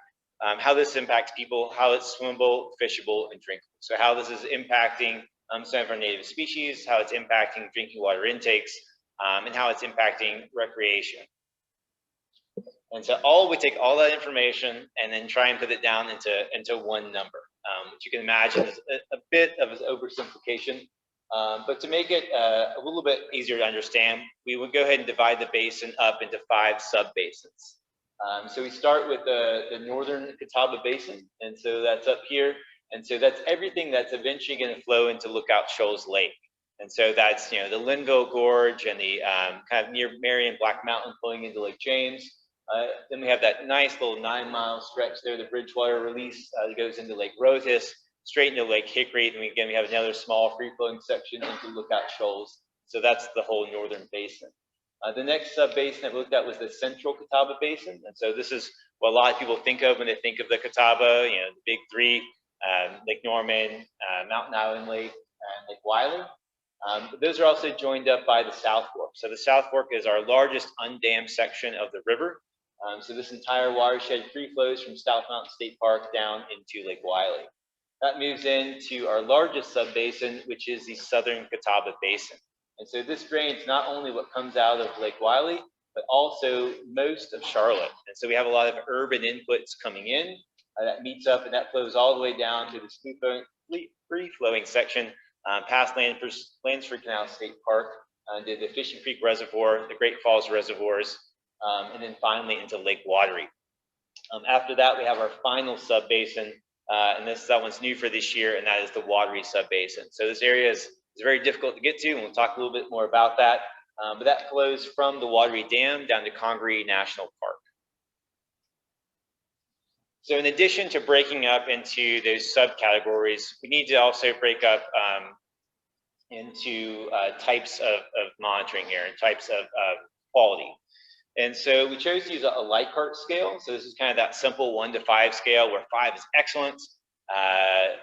how this impacts people, how it's swimmable, fishable, and drinkable. So how this is impacting some of our native species, how it's impacting drinking water intakes, and how it's impacting recreation. And so we take all that information and then try and put it down into one number, which you can imagine is a bit of an oversimplification. But to make it a little bit easier to understand, we would go ahead and divide the basin up into 5 sub-basins. So we start with the northern Catawba Basin, and so that's up here. And so that's everything that's eventually going to flow into Lookout Shoals Lake. And so that's, you know, the Linville Gorge and the kind of near Marion Black Mountain flowing into Lake James. Then we have that nice little 9-mile stretch there, the Bridgewater release that goes into Lake Rothis, straight into Lake Hickory. Then again, we have another small free-flowing section into Lookout Shoals. So that's the whole northern basin. The next sub-basin that we looked at was the central Catawba Basin. And so this is what a lot of people think of when they think of the Catawba, you know, the big 3, Lake Norman, Mountain Island Lake, and Lake Wiley. But those are also joined up by the South Fork. So the South Fork is our largest undammed section of the river. So this entire watershed free flows from South Mountain State Park down into Lake Wiley. That moves into our largest sub-basin, which is the southern Catawba Basin. And so this drains not only what comes out of Lake Wiley, but also most of Charlotte. And so we have a lot of urban inputs coming in that meets up, and that flows all the way down to this free-flowing section past Lansford Canal State Park, to the Fishing Creek Reservoir, the Great Falls Reservoirs, and then finally into Lake Watery. After that, we have our final sub-basin, and that one's new for this year, and that is the Watery sub-basin. So this area is very difficult to get to, and we'll talk a little bit more about that. But that flows from the Watery Dam down to Congaree National Park. So in addition to breaking up into those subcategories, we need to also break up into types of monitoring here and types of quality. And so we chose to use a Likert scale. So this is kind of that simple 1 to 5 scale where 5 is excellent,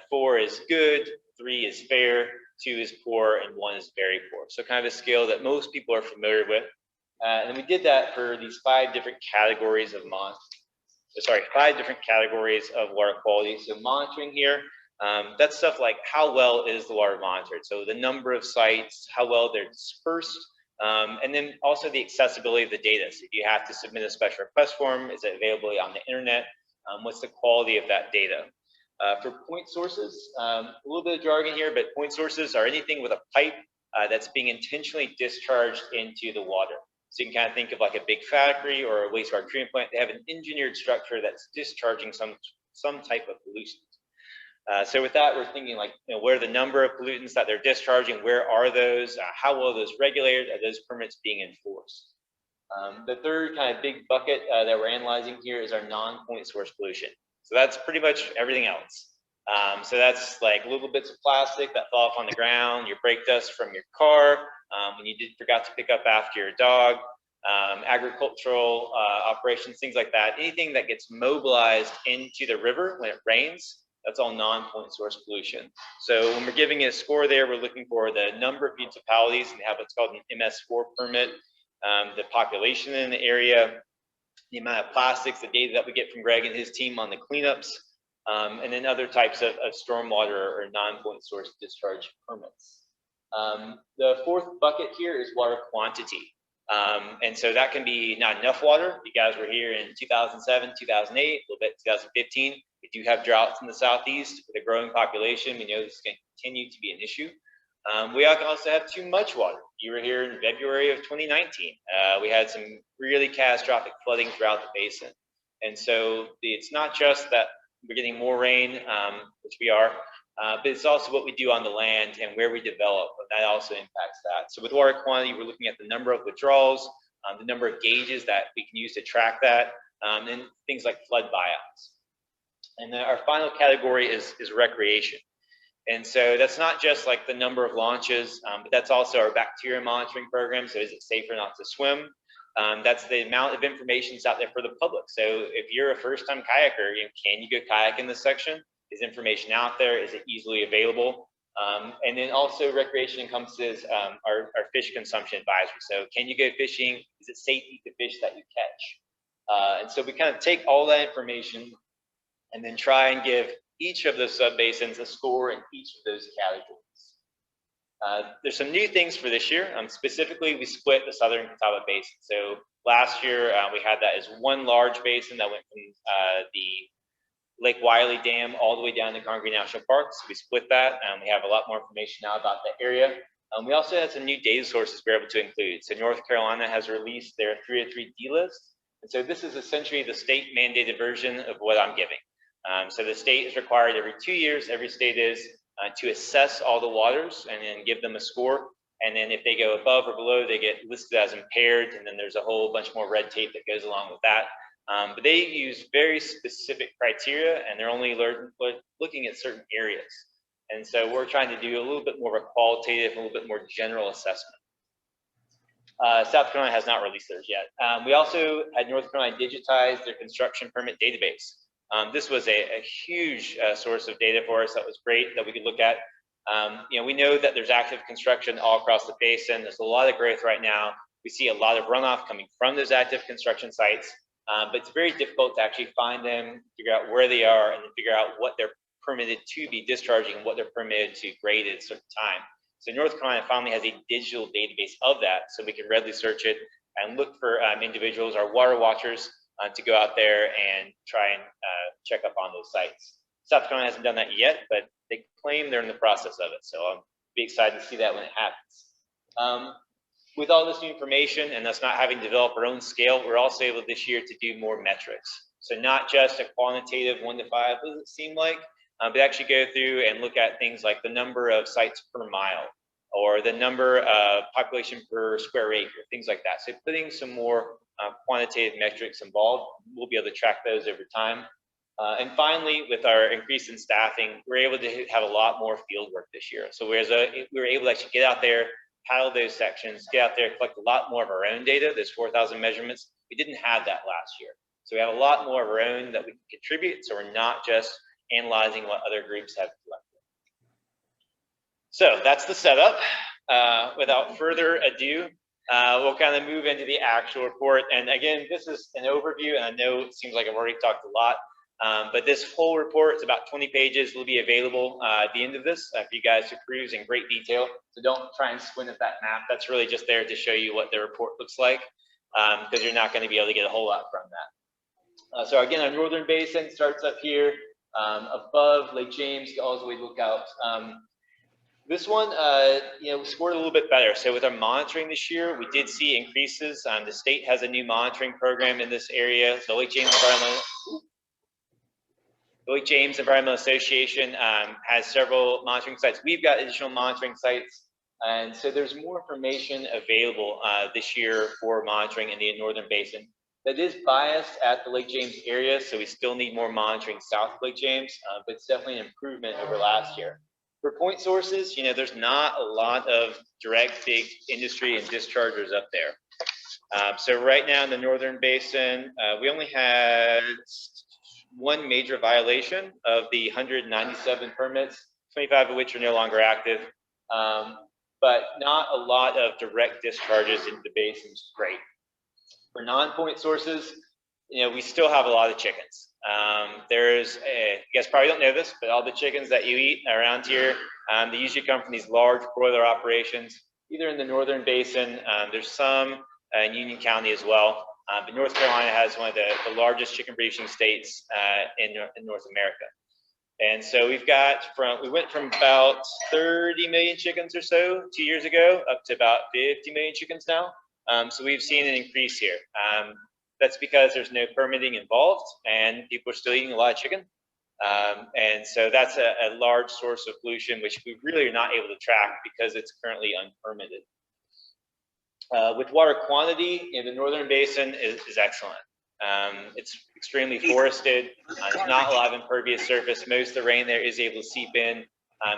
4 is good, 3 is fair, 2 is poor, and 1 is very poor. So kind of a scale that most people are familiar with. And we did that for these 5 different categories of 5 different categories of water quality. So monitoring here, that's stuff like how well is the water monitored? So the number of sites, how well they're dispersed, and then also the accessibility of the data. So if you have to submit a special request form, is it available on the internet? What's the quality of that data? For point sources, a little bit of jargon here, but point sources are anything with a pipe that's being intentionally discharged into the water. So you can kind of think of like a big factory or a wastewater treatment plant. They have an engineered structure that's discharging some type of pollution. So with that, we're thinking like, you know, what are the number of pollutants that they're discharging? Where are those? How well are those regulated? Are those permits being enforced? The third kind of big bucket that we're analyzing here is our non-point source pollution. So that's pretty much everything else. So that's like little bits of plastic that fall off on the ground, your brake dust from your car, when you forgot to pick up after your dog, agricultural operations, things like that. Anything that gets mobilized into the river when it rains, that's all non-point source pollution. So when we're giving it a score there, we're looking for the number of municipalities and have what's called an MS4 permit, the population in the area, the amount of plastics, the data that we get from Greg and his team on the cleanups, and then other types of stormwater or non-point source discharge permits. The fourth bucket here is water quantity. And so that can be not enough water. You guys were here in 2007, 2008, a little bit 2015. We do have droughts in the southeast with a growing population. We know this is going to continue to be an issue. We also have too much water. You were here in February of 2019. We had some really catastrophic flooding throughout the basin. And so it's not just that we're getting more rain, which we are, but it's also what we do on the land and where we develop, and that also impacts that. So with water quantity, we're looking at the number of withdrawals, the number of gauges that we can use to track that, and things like flood buyouts. And then our final category is recreation. And so that's not just like the number of launches, but that's also our bacteria monitoring program. So is it safe or not to swim? That's the amount of information that's out there for the public. So if you're a first-time kayaker, can you go kayak in this section? Is information out there? Is it easily available? And then also recreation encompasses our fish consumption advisory. So can you go fishing? Is it safe to eat the fish that you catch? And so we kind of take all that information and then try and give each of those sub-basins a score in each of those categories. There's some new things for this year. Specifically, we split the southern Catawba Basin. So last year, we had that as one large basin that went from the Lake Wiley Dam all the way down to Congaree National Park. So we split that, and we have a lot more information now about that area. We also had some new data sources we're able to include. So North Carolina has released their 303D list. And so this is essentially the state mandated version of what I'm giving. So the state is required every 2 years, every state is, to assess all the waters and then give them a score. And then if they go above or below, they get listed as impaired. And then there's a whole bunch more red tape that goes along with that. But they use very specific criteria, and they're only looking at certain areas. And so we're trying to do a little bit more of a qualitative, a little bit more general assessment. South Carolina has not released theirs yet. We also had North Carolina digitize their construction permit database. This was a huge source of data for us that was great that we could look at. You know, we know that there's active construction all across the basin. There's a lot of growth right now. We see a lot of runoff coming from those active construction sites, but it's very difficult to actually find them, figure out where they are, and then figure out what they're permitted to be discharging and what they're permitted to grade at a certain time. So North Carolina finally has a digital database of that, so we can readily search it and look for individuals, our water watchers, to go out there and try and check up on those sites. South Carolina hasn't done that yet, but they claim they're in the process of it. So I'll be excited to see that when it happens. With all this new information and us not having developed our own scale, we're also able this year to do more metrics. So not just a quantitative 1 to 5, does it seem like, but actually go through and look at things like the number of sites per mile or the number of population per square acre, things like that. So putting some more quantitative metrics involved, we'll be able to track those over time. And finally, with our increase in staffing, we're able to have a lot more field work this year. So we were able to actually get out there, paddle those sections, get out there, collect a lot more of our own data. There's 4,000 measurements. We didn't have that last year. So we have a lot more of our own that we can contribute. So we're not just analyzing what other groups have collected. So that's the setup. Without further ado, we'll kind of move into the actual report. And again, this is an overview, and I know it seems like I've already talked a lot, but this whole report is about 20 pages, will be available at the end of this for you guys to peruse in great detail. So don't try and squint at that map. That's really just there to show you what the report looks like, because you're not going to be able to get a whole lot from that. So again, our northern basin starts up here above Lake James, all the way to look out. This one, you know, scored a little bit better. So with our monitoring this year, we did see increases. The state has a new monitoring program in this area. So Lake James Environmental Association has several monitoring sites. We've got additional monitoring sites. And so there's more information available this year for monitoring in the northern basin. That is biased at the Lake James area, so we still need more monitoring south of Lake James, but it's definitely an improvement over last year. For point sources, you know, there's not a lot of direct big industry and dischargers up there. So right now in the northern basin, we only had one major violation of the 197 permits, 25 of which are no longer active, but not a lot of direct discharges into the basin, which is great. For non-point sources, you know, we still have a lot of chickens. You guys probably don't know this, but all the chickens that you eat around here, they usually come from these large broiler operations, either in the northern basin. There's some in Union County as well. But North Carolina has one of the largest chicken producing states in North America. And so we went from about 30 million chickens or so 2 years ago up to about 50 million chickens now. So we've seen an increase here. That's because there's no permitting involved and people are still eating a lot of chicken. And so that's a large source of pollution, which we really are not able to track because it's currently unpermitted. With water quantity in the northern basin is excellent. It's extremely forested. There's not a lot of impervious surface. Most of the rain there is able to seep in,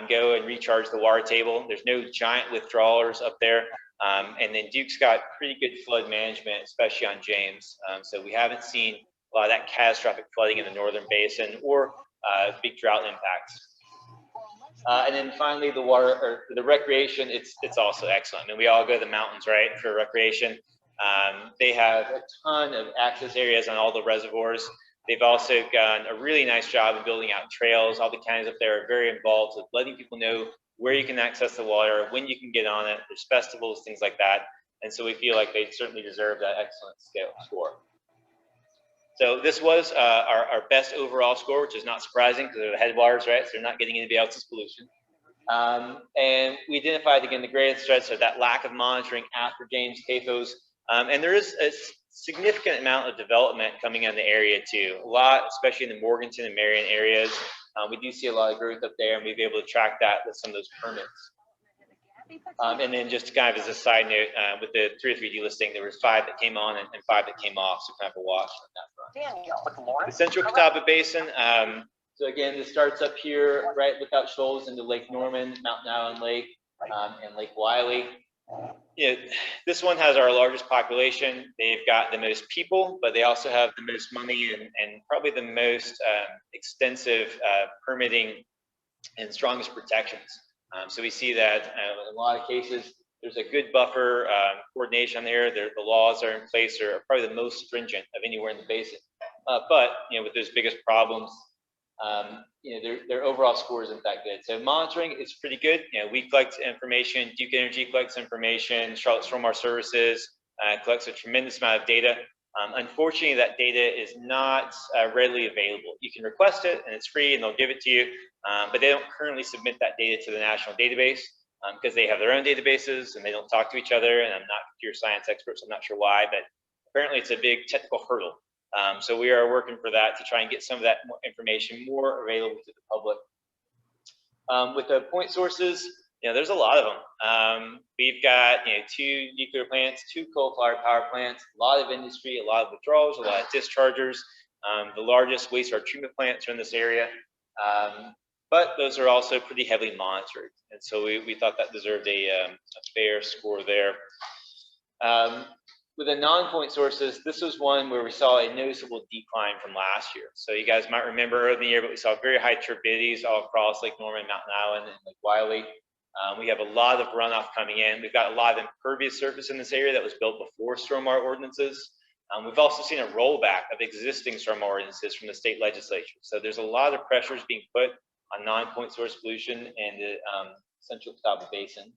go and recharge the water table. There's no giant withdrawals up there. And then Duke's got pretty good flood management, especially on James. So we haven't seen a lot of that catastrophic flooding in the northern basin or big drought impacts. And then finally, the recreation, it's also excellent. I mean, we all go to the mountains, right, for recreation. They have a ton of access areas on all the reservoirs. They've also done a really nice job of building out trails. All the counties up there are very involved with letting people know where you can access the water, when you can get on it. There's festivals, things like that. And so we feel like they certainly deserve that excellent score. So this was our best overall score, which is not surprising because they're the headwaters, right? So they're not getting anybody else's pollution. And we identified, again, the greatest threats are that lack of monitoring after James CAFOs. And there is a significant amount of development coming in the area too. A lot, especially in the Morganton and Marion areas. We do see a lot of growth up there, and we'll be able to track that with some of those permits. And then just kind of as a side note, with the 3 or 3 delisting, there was 5 that came on and 5 that came off, so kind of a wash on that front. The Central Catawba Basin. So again, this starts up here, right, Lookout Shoals into Lake Norman, Mountain Island Lake, and Lake Wiley. This one has our largest population. They've got the most people, but they also have the most money and probably the most extensive permitting and strongest protections. So we see that in a lot of cases, there's a good buffer coordination there. The laws are in place, are probably the most stringent of anywhere in the basin. But with those biggest problems, their overall score isn't that good. So monitoring is pretty good. We collect information. Duke Energy collects information. Charlotte Stormwater Services collects a tremendous amount of data. Unfortunately, that data is not readily available. You can request it, and it's free, and they'll give it to you. But they don't currently submit that data to the national database because they have their own databases and they don't talk to each other. And I'm not a computer science expert, so I'm not sure why, but apparently it's a big technical hurdle. So we are working for that to try and get some of that information more available to the public. With the point sources, there's a lot of them. We've got 2 nuclear plants, 2 coal-fired power plants, a lot of industry, a lot of withdrawals, a lot of dischargers. The largest wastewater treatment plants are in this area. But those are also pretty heavily monitored. And so we thought that deserved a fair score there. With the non-point sources, this was one where we saw a noticeable decline from last year. So you guys might remember earlier in the year, but we saw very high turbidities all across Lake Norman, Mountain Island, and Lake Wiley. We have a lot of runoff coming in. We've got a lot of impervious surface in this area that was built before stormwater ordinances. We've also seen a rollback of existing stormwater ordinances from the state legislature. So there's a lot of pressures being put on non-point source pollution in the Central Catawba Basin.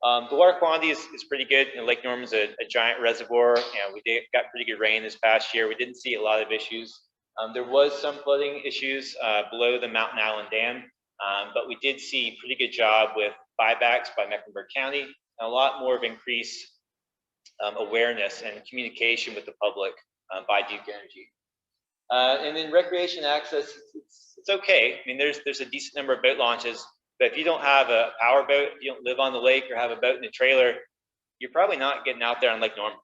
The water quantity is pretty good. Lake Norman's a giant reservoir. We got pretty good rain this past year. We didn't see a lot of issues. There was some flooding issues below the Mountain Island Dam, but we did see pretty good job with buybacks by Mecklenburg County, and a lot more of increased awareness and communication with the public by Duke Energy. And then recreation access, it's okay. I mean, there's a decent number of boat launches, but if you don't have a power boat, if you don't live on the lake or have a boat in a trailer, you're probably not getting out there on Lake Norman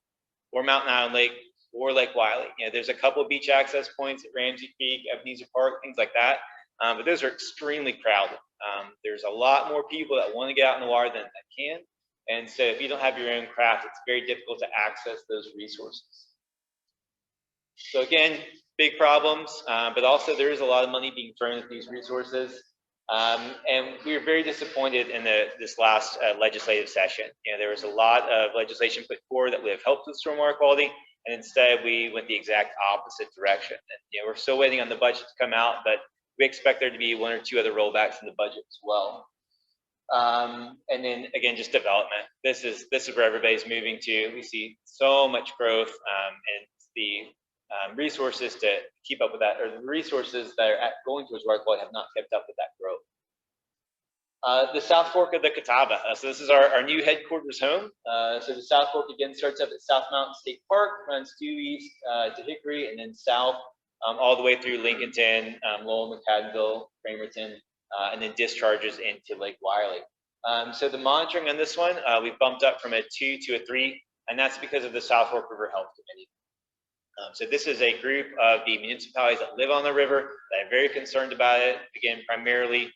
or Mountain Island Lake or Lake Wiley. There's a couple of beach access points at Ramsey Creek, Ebenezer Park, things like that. But those are extremely crowded. There's a lot more people that want to get out in the water than that can. And so if you don't have your own craft, it's very difficult to access those resources. So again, big problems, but also there is a lot of money being thrown at these resources. And we were very disappointed in this last legislative session. There was a lot of legislation put forward that would have helped with stormwater quality, and instead we went the exact opposite direction. And, we're still waiting on the budget to come out, but we expect there to be 1 or 2 other rollbacks in the budget as well. And then again, just development. This is where everybody's moving to. We see so much growth, and the resources to keep up with that, or the resources that are going towards water quality have not kept up with that growth. The South Fork of the Catawba. So this is our new headquarters home. So the South Fork again starts up at South Mountain State Park, runs due east to Hickory, and then south all the way through Lincolnton, Lowell, McCaddenville, Cramerton, and then discharges into Lake Wiley. So the monitoring on this one, we've bumped up from a 2 to a 3, and that's because of the South Fork River Health Committee. So this is a group of the municipalities that live on the river that are very concerned about it. Again, primarily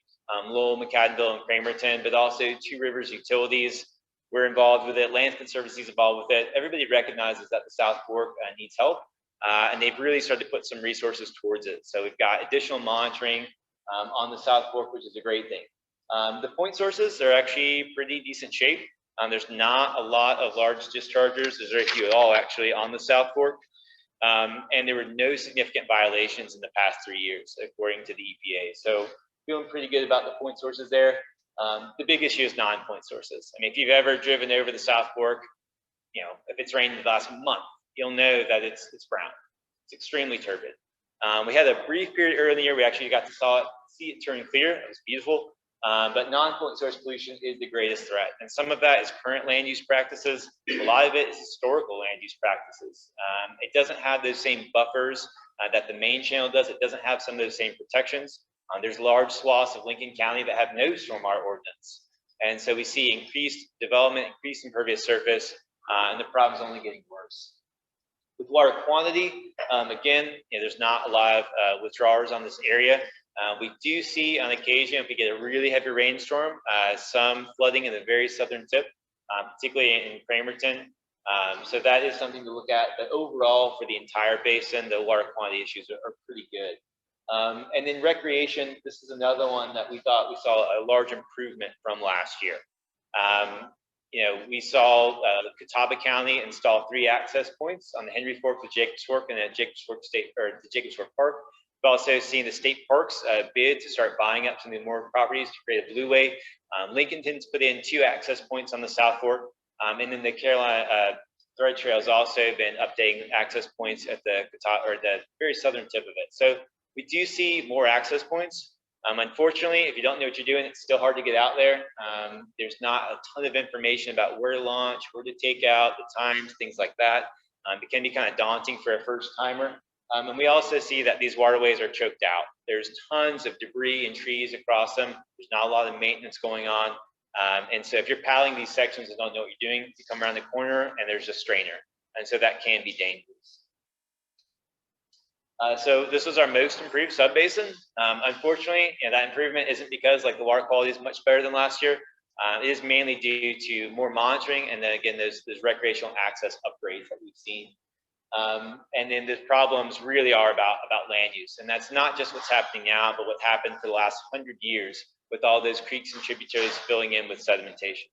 Lowell, McCaddenville, and Cramerton, but also Two Rivers Utilities. We're involved with it. Land Conservancy is involved with it. Everybody recognizes that the South Fork needs help, and they've really started to put some resources towards it. So we've got additional monitoring on the South Fork, which is a great thing. The point sources are actually pretty decent shape. There's not a lot of large dischargers. There's very few at all actually on the South Fork. And there were no significant violations in the past 3 years, according to the EPA. So feeling pretty good about the point sources there. The big issue is non-point sources. I mean, if you've ever driven over the South Fork, you know, if it's rained the last month, you'll know that it's brown. It's extremely turbid. We had a brief period earlier in the year. We actually got to see it turn clear. It was beautiful. But non-point source pollution is the greatest threat. And some of that is current land use practices. A lot of it is historical land use practices. It doesn't have those same buffers that the main channel does. It doesn't have some of those same protections. There's large swaths of Lincoln County that have no stormwater ordinance. And so we see increased development, increased impervious surface, and the problem's only getting worse. With water quantity, again, you know, there's not a lot of withdrawers on this area. We do see on occasion, if we get a really heavy rainstorm, some flooding in the very southern tip, particularly in Cramerton. So that is something to look at. But overall, for the entire basin, the water quantity issues are pretty good. And then recreation, this is another one that we thought we saw a large improvement from last year. You know, we saw Catawba County install 3 access points on the Henry Fork, the Jacobs Fork, and the Jacobs Fork the Jacobs Fork Park. We've also seen the state parks bid to start buying up some of the more properties to create a blueway. Lincolnton's put in 2 access points on the South Fork, and then the Carolina Thread Trail has also been updating access points at the very southern tip of it. So we do see more access points. Unfortunately, if you don't know what you're doing, it's still hard to get out there. There's not a ton of information about where to launch, where to take out, the times, things like that. It can be kind of daunting for a first timer. And we also see that these waterways are choked out. There's tons of debris and trees across them. There's not a lot of maintenance going on. And so if you're paddling these sections and don't know what you're doing, you come around the corner and there's a strainer. And so that can be dangerous. So this was our most improved sub-basin. Unfortunately, you know, that improvement isn't because like the water quality is much better than last year. It is mainly due to more monitoring and then again, those recreational access upgrades that we've seen. And then the problems really are about land use. And that's not just what's happening now, but what happened for the last 100 years with all those creeks and tributaries filling in with sedimentation.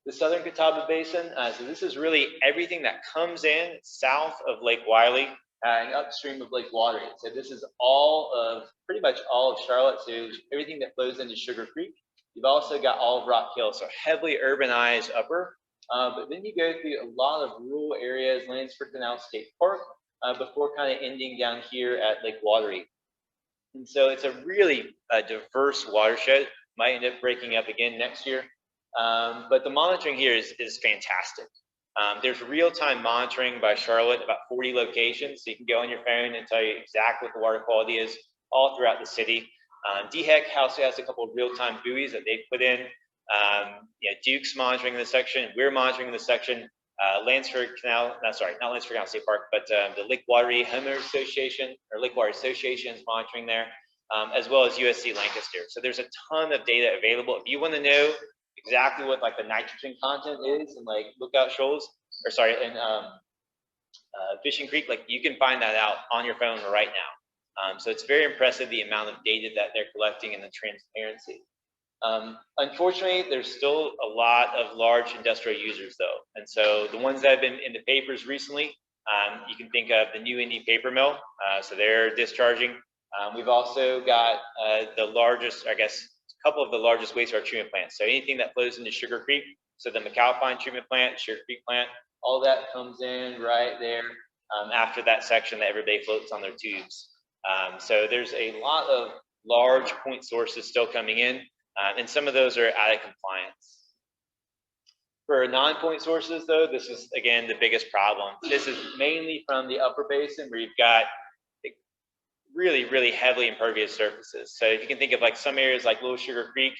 The Southern Catawba Basin, so this is really everything that comes in south of Lake Wiley and upstream of Lake Watery. So this is pretty much all of Charlotte, so everything that flows into Sugar Creek. You've also got all of Rock Hill, so heavily urbanized upper. But then you go through a lot of rural areas, Lansford Canal State Park, before kind of ending down here at Lake Watery. And so it's a really diverse watershed, might end up breaking up again next year. But the monitoring here is fantastic. There's real-time monitoring by Charlotte, about 40 locations. So you can go on your phone and tell you exactly what the water quality is all throughout the city. DHEC also has a couple of real-time buoys that they put in. You know, Duke's monitoring the section. We're monitoring the section. Lansford Canal, not Lansford Canal State Park, but the Lake Watery Homeowners Association or Lake Watery Association is monitoring there, as well as USC Lancaster. So there's a ton of data available. If you want to know exactly what like the nitrogen content is and like Lookout Shoals, or sorry, in Fishing Creek, like you can find that out on your phone right now. So it's very impressive the amount of data that they're collecting and the transparency. Unfortunately, there's still a lot of large industrial users though. And so the ones that have been in the papers recently, you can think of the New Indy paper mill. So they're discharging. We've also got the largest, I guess, a couple of the largest wastewater treatment plants. So anything that flows into Sugar Creek, so the McAlpine treatment plant, Sugar Creek plant, all that comes in right there after that section that everybody floats on their tubes. So there's a lot of large point sources still coming in. And some of those are out of compliance. For non-point sources, though, this is, again, the biggest problem. This is mainly from the upper basin where you've got really, really heavily impervious surfaces. So if you can think of like some areas like Little Sugar Creek,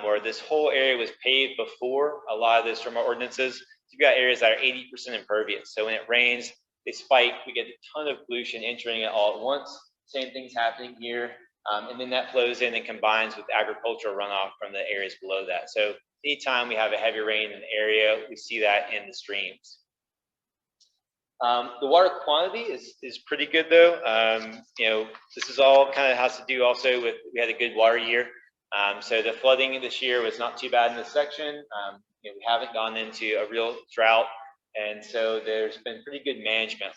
where this whole area was paved before a lot of those stormwater ordinances, you've got areas that are 80% impervious. So when it rains, they spike, we get a ton of pollution entering it all at once. Same thing's happening here. And then that flows in and combines with agricultural runoff from the areas below that. So anytime we have a heavy rain in an area, we see that in the streams. The water quantity is pretty good though. You know, this is all kind of has to do also with, we had a good water year. So the flooding this year was not too bad in this section. You know, we haven't gone into a real drought. And so there's been pretty good management.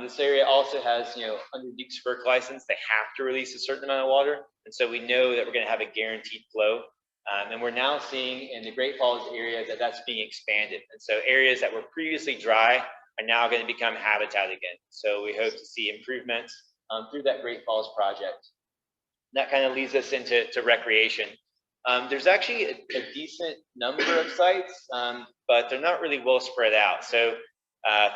This area also has, under Duke's FERC license, they have to release a certain amount of water. And so we know that we're going to have a guaranteed flow. And we're now seeing in the Great Falls area that that's being expanded. And so areas that were previously dry are now going to become habitat again. So we hope to see improvements through that Great Falls project. That kind of leads us into recreation. There's actually a decent number of sites, but they're not really well spread out. So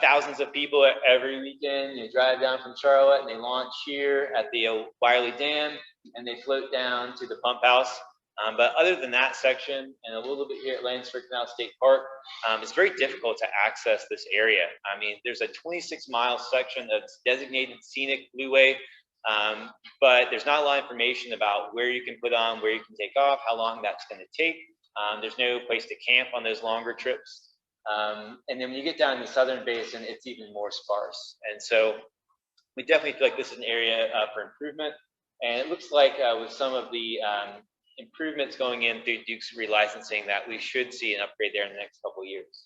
thousands of people every weekend, drive down from Charlotte and they launch here at the Wiley Dam and they float down to the pump house. But other than that section and a little bit here at Lansford Canal State Park, it's very difficult to access this area. I mean, there's a 26-mile section that's designated scenic blueway, but there's not a lot of information about where you can put on, where you can take off, how long that's going to take. There's no place to camp on those longer trips. And then when you get down to the Southern Basin, it's even more sparse. And so we definitely feel like this is an area for improvement. And it looks like with some of the improvements going in through Duke's relicensing that we should see an upgrade there in the next couple of years.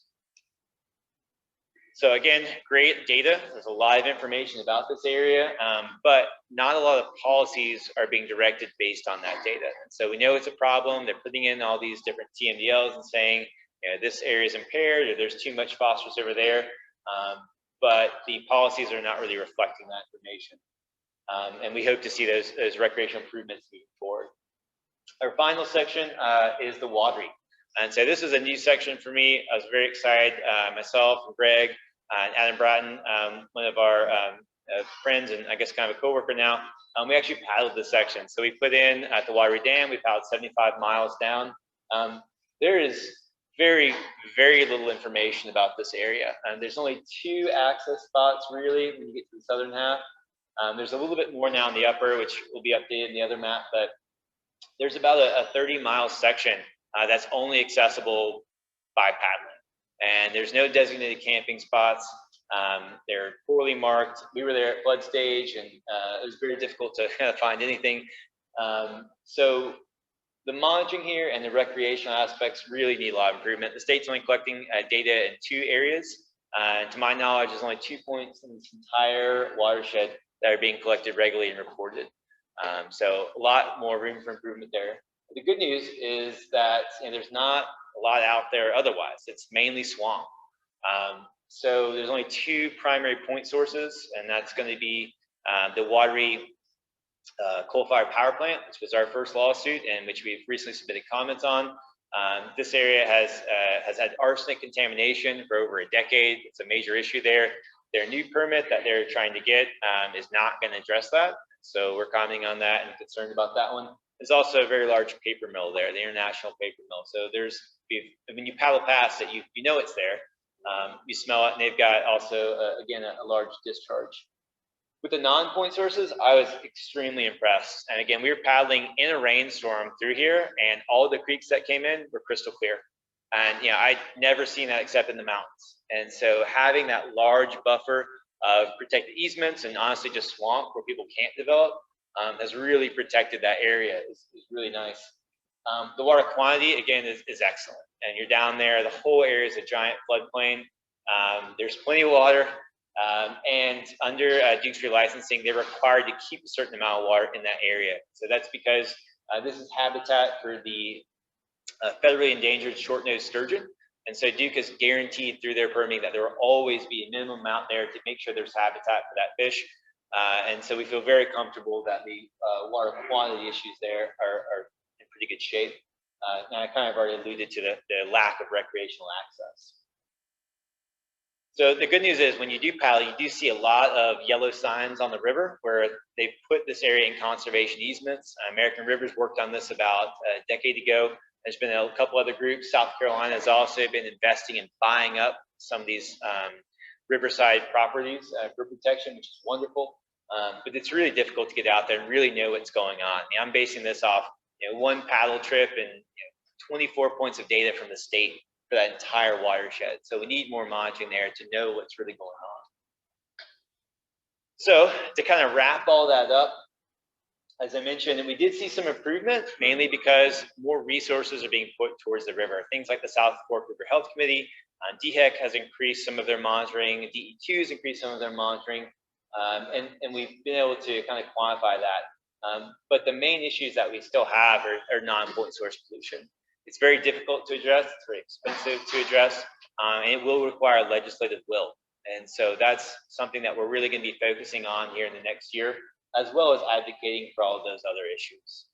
So again, great data. There's a lot of information about this area, but not a lot of policies are being directed based on that data. And so we know it's a problem. They're putting in all these different TMDLs and saying, this area is impaired or there's too much phosphorus over there, but the policies are not really reflecting that information. And we hope to see those recreational improvements moving forward. Our final section is the Watery. And so this is a new section for me. I was very excited, myself and Greg and Adam Bratton, one of our friends and I guess kind of a coworker now, we actually paddled this section. So we put in at the Watery Dam, we paddled 75 miles down. There is very, very little information about this area. There's only 2 access spots really when you get to the southern half. There's a little bit more now in the upper, which will be updated in the other map, but there's about a 30-mile section that's only accessible by paddling. And there's no designated camping spots. They're poorly marked. We were there at flood stage and it was very difficult to kind of find anything. So the monitoring here and the recreational aspects really need a lot of improvement. The state's only collecting data in 2 areas. And to my knowledge, there's only 2 points in this entire watershed that are being collected regularly and reported. So a lot more room for improvement there. The good news is that there's not a lot out there otherwise. It's mainly swamp. So there's only 2 primary point sources, and that's going to be the Watery coal-fired power plant, which was our first lawsuit and which we've recently submitted comments on. This area has had arsenic contamination for over a decade. It's a major issue there. Their new permit that they're trying to get is not going to address that. So we're commenting on that and concerned about that one. There's also a very large paper mill there, the International Paper Mill. So when you paddle past it, you know it's there. You smell it, and they've got also, again, a large discharge. With the non-point sources, I was extremely impressed. And again, we were paddling in a rainstorm through here, and all the creeks that came in were crystal clear. And I'd never seen that except in the mountains. And so having that large buffer of protected easements and honestly just swamp where people can't develop has really protected that area. Is really nice. The water quantity, again, is excellent. And you're down there, the whole area is a giant floodplain. There's plenty of water. And under Duke's relicensing, they're required to keep a certain amount of water in that area. So that's because this is habitat for the federally endangered short-nosed sturgeon. And so Duke has guaranteed through their permitting that there will always be a minimum amount there to make sure there's habitat for that fish. And so we feel very comfortable that the water quantity issues there are in pretty good shape. And I kind of already alluded to the lack of recreational access. So the good news is when you do paddle, you do see a lot of yellow signs on the river where they've put this area in conservation easements. American Rivers worked on this about a decade ago. There's been a couple other groups. South Carolina has also been investing in buying up some of these riverside properties for protection, which is wonderful. But it's really difficult to get out there and really know what's going on. I'm basing this off one paddle trip and 24 points of data from the state for that entire watershed. So we need more monitoring there to know what's really going on. So to kind of wrap all that up, as I mentioned, we did see some improvement, mainly because more resources are being put towards the river. Things like the South Fork River Health Committee DHEC has increased some of their monitoring, DEQ has increased some of their monitoring, and we've been able to kind of quantify that. But the main issues that we still have are non-point source pollution. It's very difficult to address, it's very expensive to address, and it will require legislative will. And so that's something that we're really going to be focusing on here in the next year, as well as advocating for all of those other issues.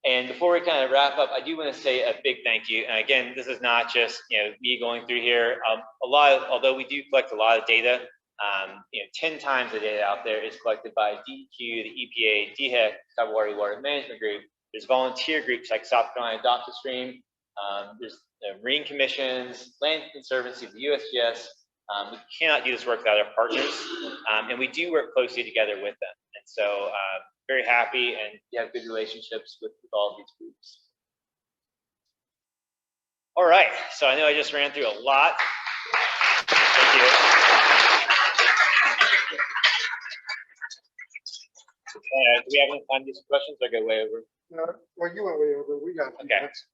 And before we kind of wrap up, I do want to say a big thank you. And again, this is not just me going through here. Although we do collect a lot of data, 10 times the data out there is collected by DEQ, the EPA, DHEC, Catawba Water Management Group. There's volunteer groups like South Carolina Adopt a Stream. There's marine commissions, land conservancy, the USGS. We cannot do this work without our partners, and we do work closely together with them. And so very happy, and you have good relationships with all of these groups. All right, so I know I just ran through a lot. Thank you. Do we have any time to do some questions, or go way over? No, well, you went way over. We got a few Okay. minutes.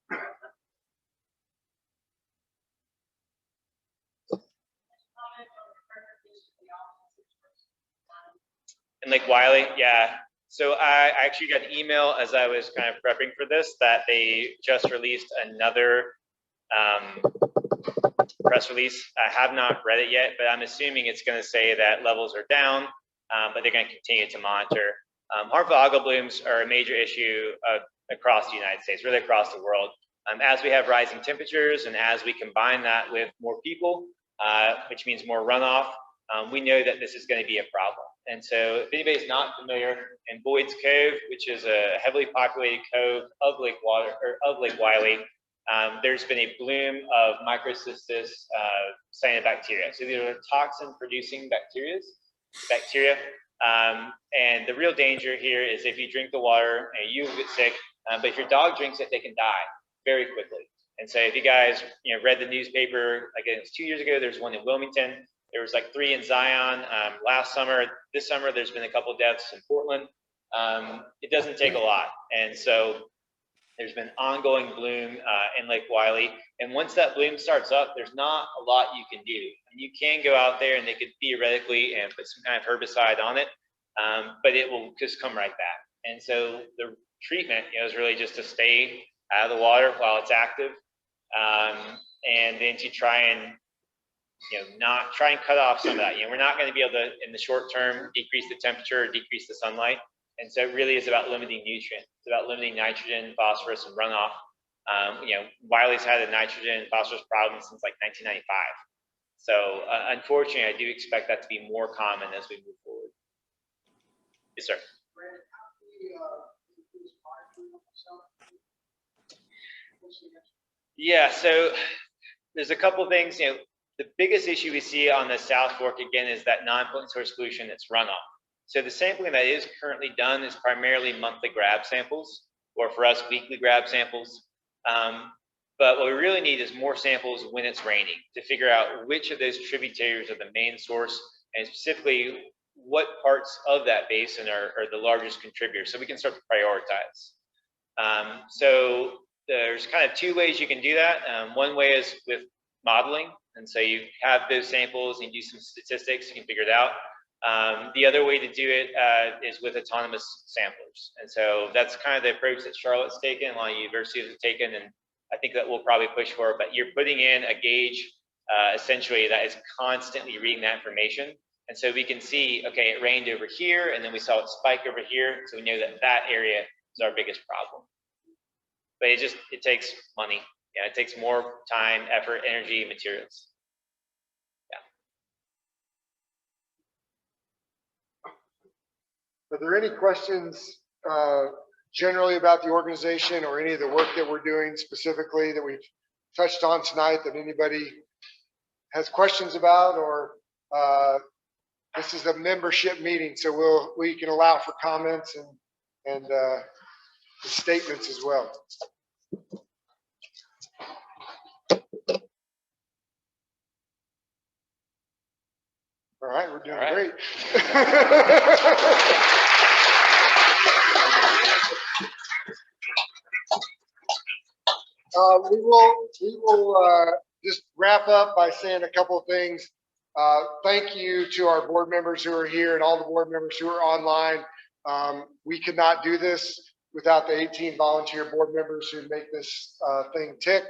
And Lake Wiley, yeah. So I actually got an email as I was kind of prepping for this that they just released another press release. I have not read it yet, but I'm assuming it's going to say that levels are down, but they're going to continue to monitor. Harmful algal blooms are a major issue across the United States, really across the world. As we have rising temperatures and as we combine that with more people, which means more runoff, we know that this is going to be a problem. And so if anybody's not familiar, in Boyd's Cove, which is a heavily populated cove of Lake Wiley, there's been a bloom of microcystis cyanobacteria. So these are toxin-producing bacteria. And the real danger here is if you drink the water, you will get sick, but if your dog drinks it, they can die very quickly. And so if you guys read the newspaper, again, it was 2 years ago, there's one in Wilmington. There was like 3 in Zion last summer. This summer, there's been a couple deaths in Portland. It doesn't take a lot. And so there's been ongoing bloom in Lake Wiley. And once that bloom starts up, there's not a lot you can do. And you can go out there and they could theoretically and put some kind of herbicide on it, but it will just come right back. And so the treatment is really just to stay out of the water while it's active, and then to try and not try and cut off some of that. We're not going to be able to, in the short term, decrease the temperature or decrease the sunlight. And so it really is about limiting nutrients. It's about limiting nitrogen, phosphorus, and runoff. Wiley's had a nitrogen and phosphorus problem since like 1995. So unfortunately, I do expect that to be more common as we move forward. Yes, sir. Yeah, so there's a couple of things. The biggest issue we see on the South Fork, again, is that non-point source pollution that's runoff. So the sampling that is currently done is primarily monthly grab samples, or for us, weekly grab samples. But what we really need is more samples when it's raining to figure out which of those tributaries are the main source, and specifically what parts of that basin are the largest contributors, so we can start to prioritize. So there's kind of 2 ways you can do that. One way is with modeling. And so you have those samples and you do some statistics, you can figure it out. The other way to do it is with autonomous samplers. And so that's kind of the approach that Charlotte's taken, a lot of universities have taken, and I think that we'll probably push for it. But you're putting in a gauge essentially that is constantly reading that information. And so we can see, okay, it rained over here, and then we saw it spike over here. So we know that that area is our biggest problem. But it takes money. Yeah, it takes more time, effort, energy, materials. Are there any questions generally about the organization or any of the work that we're doing specifically that we've touched on tonight that anybody has questions about? Or this is a membership meeting, so we can allow for comments and statements as well. All right, we're doing great. We will just wrap up by saying a couple of things. Thank you to our board members who are here and all the board members who are online. We could not do this without the 18 volunteer board members who make this thing tick.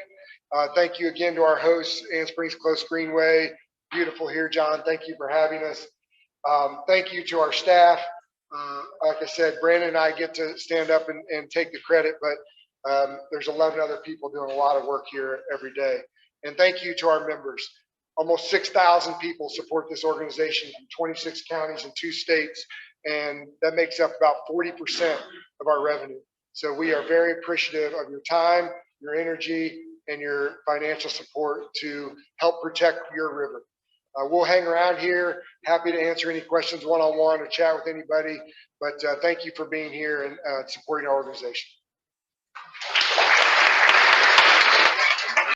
Thank you again to our hosts, Ann Springs Close Greenway. Beautiful here, John. Thank you for having us. Thank you to our staff. Like I said, Brandon and I get to stand up and take the credit, but there's 11 other people doing a lot of work here every day. And thank you to our members. Almost 6,000 people support this organization from 26 counties and 2 states, and that makes up about 40% of our revenue. So we are very appreciative of your time, your energy, and your financial support to help protect your river. We'll hang around here, happy to answer any questions one-on-one or chat with anybody, but thank you for being here and supporting our organization.